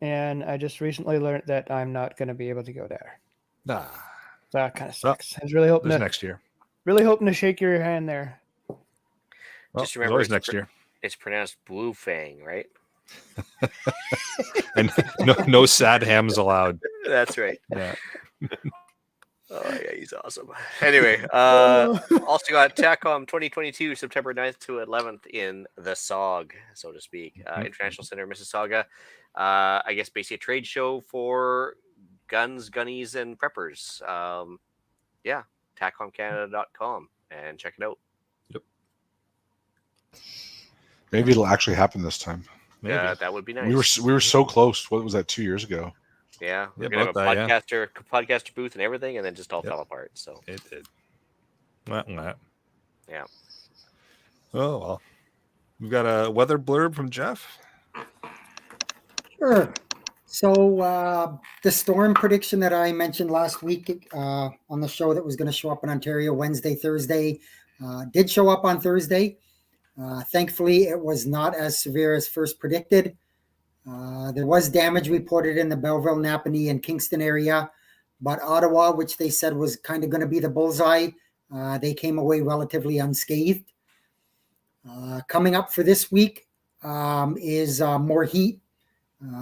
and I just recently learned that I'm not going to be able to go there. Nah. So that kind of sucks. I was really hoping next year. Really hoping to shake your hand there. Well, just remember, always next year. It's pronounced Blue Fang, right? And no sad hams allowed. That's right. Yeah. Oh yeah, he's awesome. Anyway, also got Taccomm 2022, September 9th to 11th in the SOG, so to speak, International Center, Mississauga. I guess basically a trade show for guns, gunnies, and preppers. Yeah, TaccommCanada.com and check it out. Yep. Maybe it'll actually happen this time. Maybe. That would be nice. We were so close. What was that, 2 years ago? Yeah, we're Yeah, gonna have a about that, podcaster booth and everything, and then just all fell apart. So it did. Yeah. Oh well. We've got a weather blurb from Jeff. Sure. So the storm prediction that I mentioned last week on the show that was going to show up in Ontario Wednesday, Thursday, did show up on Thursday. Thankfully, it was not as severe as first predicted. There was damage reported in the Belleville, Napanee, and Kingston area, but Ottawa, which they said was kind of going to be the bullseye, they came away relatively unscathed. Coming up for this week is more heat.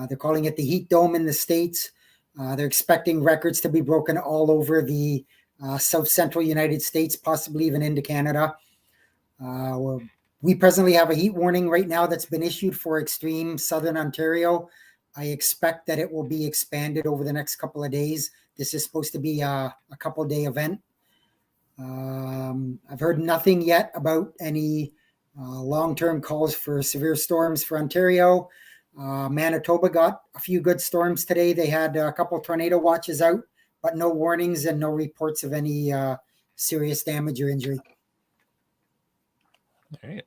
They're calling it the heat dome in the States. They're expecting records to be broken all over the south central United States, possibly even into Canada. We presently have a heat warning right now that's been issued for extreme southern Ontario. I expect that it will be expanded over the next couple of days. This is supposed to be a couple-day event. I've heard nothing yet about any long-term calls for severe storms for Ontario. Manitoba got a few good storms today. They had a couple tornado watches out, but no warnings and no reports of any serious damage or injury. All right.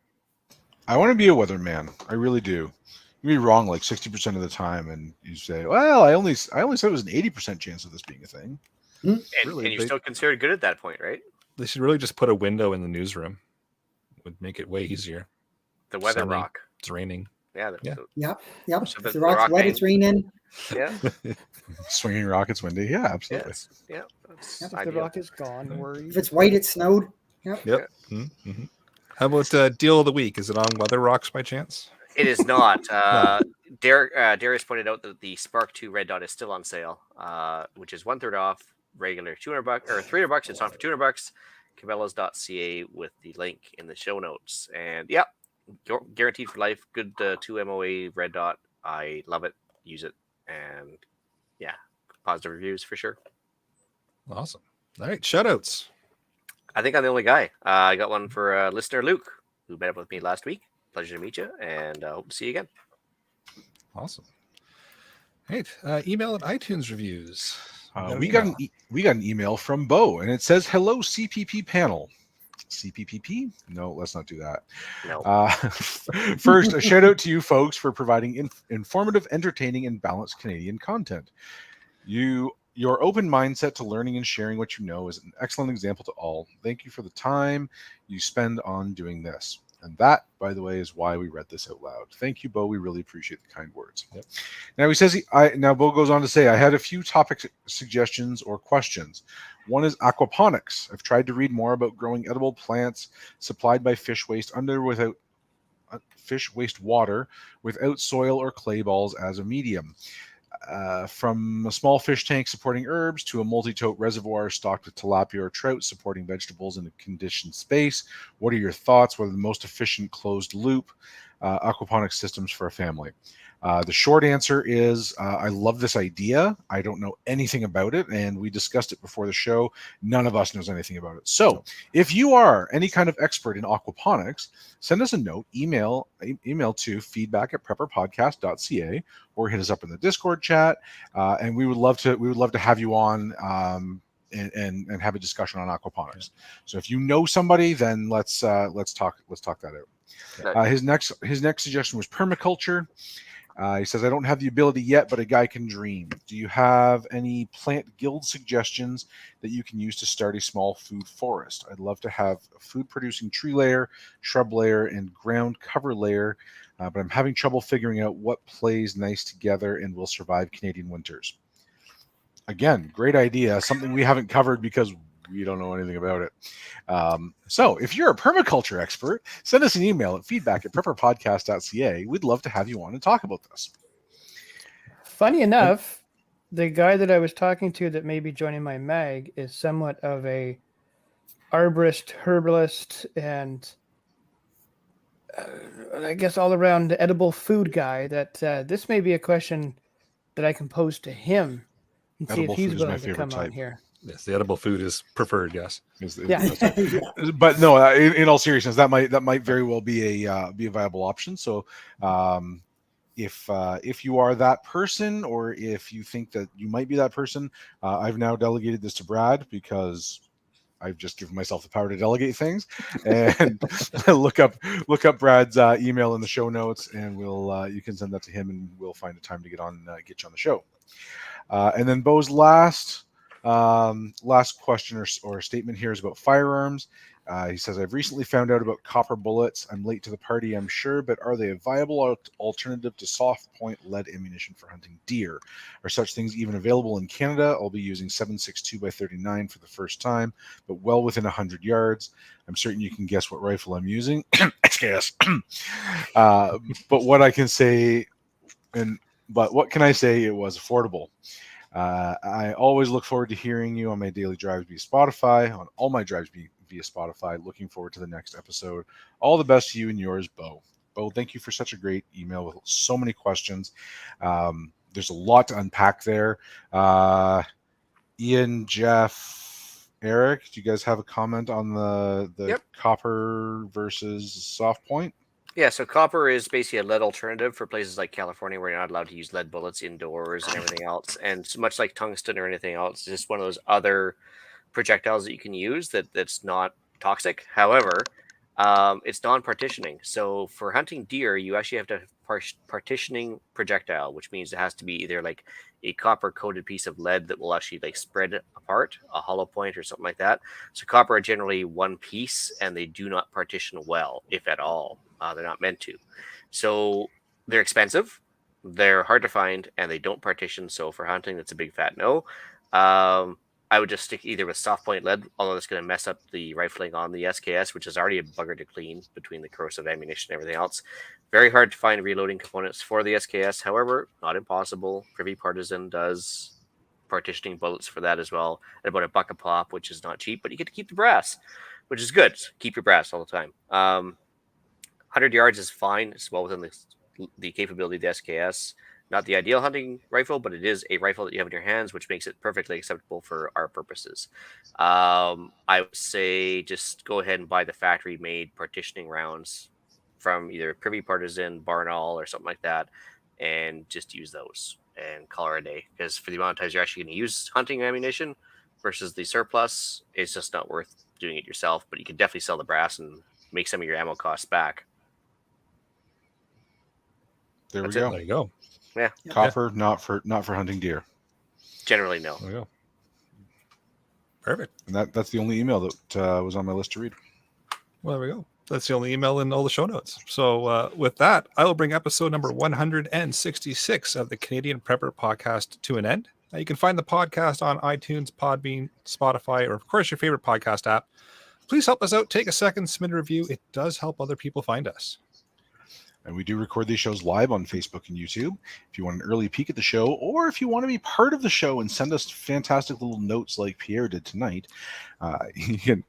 I want to be a weatherman. I really do. You be wrong like 60% of the time, and you say, "Well, I only said it was an 80% chance of this being a thing." And, Really, and you're they- still considered good at that point, right? They should really just put a window in the newsroom. It would make it way easier. The weather Sunny. rock. It's raining. Yeah. Yeah. Yep. So If the the rock's rock wet, main. it's raining. Yeah. Swinging rockets, windy. Yeah, absolutely. Yes. Yeah. That's If the ideal. rock is gone, no worries. If it's white, it snowed. Yep. Mm-hmm. How about deal of the week? Is it on Weather Rocks by chance? It is not. Darius pointed out that the Sparc II red dot is still on sale, which is 1/3 off regular $200 or $300. It's on for $200. Cabela's.ca with the link in the show notes. And yeah, guaranteed for life. Good 2 MOA red dot. I love it. Use it. And yeah, positive reviews for sure. Awesome. All right. Shoutouts. I think I'm the only guy. I got one for listener Luke, who met up with me last week. Pleasure to meet you, and hope to see you again. Awesome. All right. Email and iTunes reviews. We got an email from Bo, and it says, "Hello, CPP panel." CPPP? No, let's not do that. No. First, a shout out to you folks for providing informative, entertaining, and balanced Canadian content. Your open mindset to learning and sharing what you know is an excellent example to all. Thank you for the time you spend on doing this. And that, by the way, is why we read this out loud. Thank you, Bo. We really appreciate the kind words. Yep. Now he says, now Bo goes on to say, I had a few topic suggestions or questions. One is aquaponics. I've tried to read more about growing edible plants supplied by fish waste fish waste water without soil or clay balls as a medium. From a small fish tank supporting herbs to a multi-tote reservoir stocked with tilapia or trout supporting vegetables in a conditioned space. What are your thoughts? What are the most efficient closed loop aquaponics systems for a family? The short answer is I love this idea. I don't know anything about it, and we discussed it before the show. None of us knows anything about it. So if you are any kind of expert in aquaponics, send us a note, email to feedback@prepperpodcast.ca, or hit us up in the Discord chat, and we would love to have you on and have a discussion on aquaponics. So if you know somebody, then let's talk that out. His next suggestion was permaculture. He says, I don't have the ability yet, but a guy can dream. Do you have any plant guild suggestions that you can use to start a small food forest? I'd love to have a food-producing tree layer, shrub layer, and ground cover layer, but I'm having trouble figuring out what plays nice together and will survive Canadian winters. Again, great idea. Something we haven't covered because we don't know anything about it. So if you're a permaculture expert, send us an email at feedback@prepperpodcast.ca. We'd love to have you on and talk about this. Funny enough, the guy that I was talking to that may be joining my mag is somewhat of a arborist, herbalist, and I guess all around edible food guy. That this may be a question that I can pose to him and see Edible if he's food is my willing to favorite come on type. here. Yes, the edible food is preferred. Yes. Yeah. But no, in all seriousness, that might very well be a viable option. So if you are that person, or if you think that you might be that person, I've now delegated this to Brad because I've just given myself the power to delegate things. And look up Brad's email in the show notes, and you can send that to him, and we'll find a time to get you on the show. And then Bo's last Last question or statement here is about firearms. He says, I've recently found out about copper bullets. I'm late to the party, I'm sure, but are they a viable alternative to soft point lead ammunition for hunting deer? Are such things even available in Canada? I'll be using 7.62 by 39 for the first time, but well within 100 yards. I'm certain you can guess what rifle I'm using. SKS. But what I can say, but what can I say? It was affordable. I always look forward to hearing you on my daily drives via Spotify, on all my drives via Spotify. Looking forward to the next episode. All the best to you and yours, Bo. Bo, thank you for such a great email with so many questions. There's a lot to unpack there. Ian, Jeff, Eric, do you guys have a comment on the Yep. copper versus soft point? Yeah, so copper is basically a lead alternative for places like California where you're not allowed to use lead bullets indoors and everything else. And so much like tungsten or anything else, it's just one of those other projectiles that you can use that's not toxic. However, it's non-partitioning. So for hunting deer, you actually have to have partitioning projectile, which means it has to be either like a copper-coated piece of lead that will actually like spread apart, a hollow point or something like that. So copper are generally one piece, and they do not partition well, if at all. They're not meant to. So they're expensive, they're hard to find, and they don't partition. So for hunting, that's a big fat no. I would just stick either with soft point lead, although it's going to mess up the rifling on the SKS, which is already a bugger to clean between the corrosive ammunition and everything else. Very hard to find reloading components for the SKS. However, not impossible. Privy Partisan does partitioning bullets for that as well, at about $1 a pop, which is not cheap, but you get to keep the brass, which is good. Keep your brass all the time. 100 yards is fine. It's well within the capability of the SKS. Not the ideal hunting rifle, but it is a rifle that you have in your hands, which makes it perfectly acceptable for our purposes. I would say just go ahead and buy the factory-made partitioning rounds from either Privy Partisan, Barnall, or something like that, and just use those and call it a day. Because for the amount of times you're actually going to use hunting ammunition versus the surplus, it's just not worth doing it yourself. But you can definitely sell the brass and make some of your ammo costs back. There That's we it. go. There you go. Yeah. Copper, not for hunting deer. Generally, no. There you go. Perfect. And that's the only email that was on my list to read. Well, there we go. That's the only email in all the show notes. So with that, I will bring episode number 166 of the Canadian Prepper Podcast to an end. You can find the podcast on iTunes, Podbean, Spotify, or of course your favorite podcast app. Please help us out. Take a second, submit a review. It does help other people find us. And we do record these shows live on Facebook and YouTube. If you want an early peek at the show, or if you want to be part of the show and send us fantastic little notes like Pierre did tonight, you can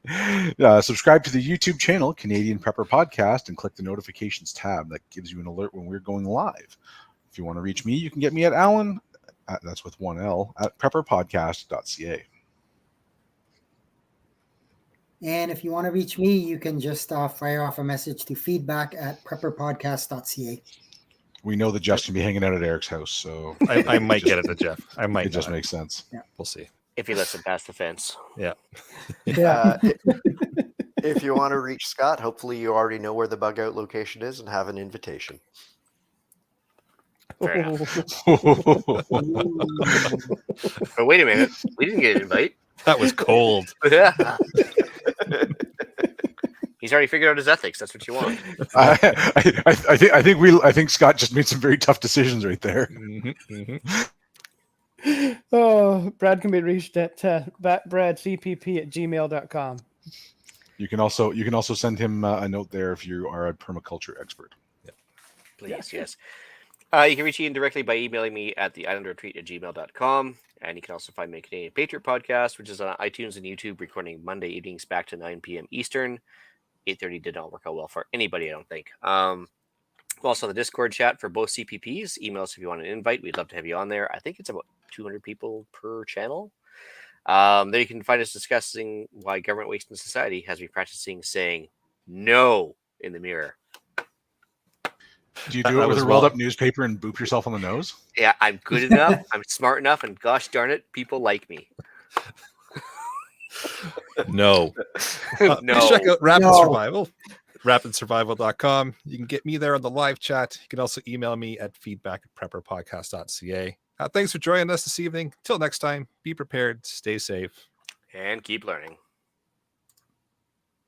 subscribe to the YouTube channel, Canadian Prepper Podcast, and click the notifications tab. That gives you an alert when we're going live. If you want to reach me, you can get me at Alan, that's with one L, at prepperpodcast.ca. And if you want to reach me, you can just fire off a message to feedback@prepperpodcast.ca. We know that Jeff's going to be hanging out at Eric's house, so I might get it to Jeff. I might. it just not. makes sense. Yeah. We'll see. If he lets him pass the fence. Yeah. If you want to reach Scott, hopefully you already know where the bug out location is and have an invitation. Fair enough. But wait a minute. We didn't get an invite. That was cold. Yeah. He's already figured out his ethics. That's what you want. I think Scott just made some very tough decisions right there. Oh, Brad can be reached at bradcpp@gmail.com. You can also send him a note there if you are a permaculture expert. Please, yes. You can reach Ian directly by emailing me at theislandretreat@gmail.com. And you can also find me at Canadian Patriot Podcast, which is on iTunes and YouTube, recording Monday evenings back to 9 p.m. Eastern. 8:30 did not work out well for anybody, I don't think. Also, the Discord chat for both CPPs. Email us if you want an invite. We'd love to have you on there. I think it's about 200 people per channel. There you can find us discussing why government waste in society has me practicing saying no in the mirror. Do you do it with a rolled up newspaper and boop yourself on the nose? Yeah, I'm good enough. I'm smart enough, and gosh darn it, people like me. No. No. Please check out Rapid Survival, rapidsurvival.com. You can get me there on the live chat. You can also email me at feedback@prepperpodcast.ca. Thanks for joining us this evening. Till next time, be prepared, stay safe. And keep learning.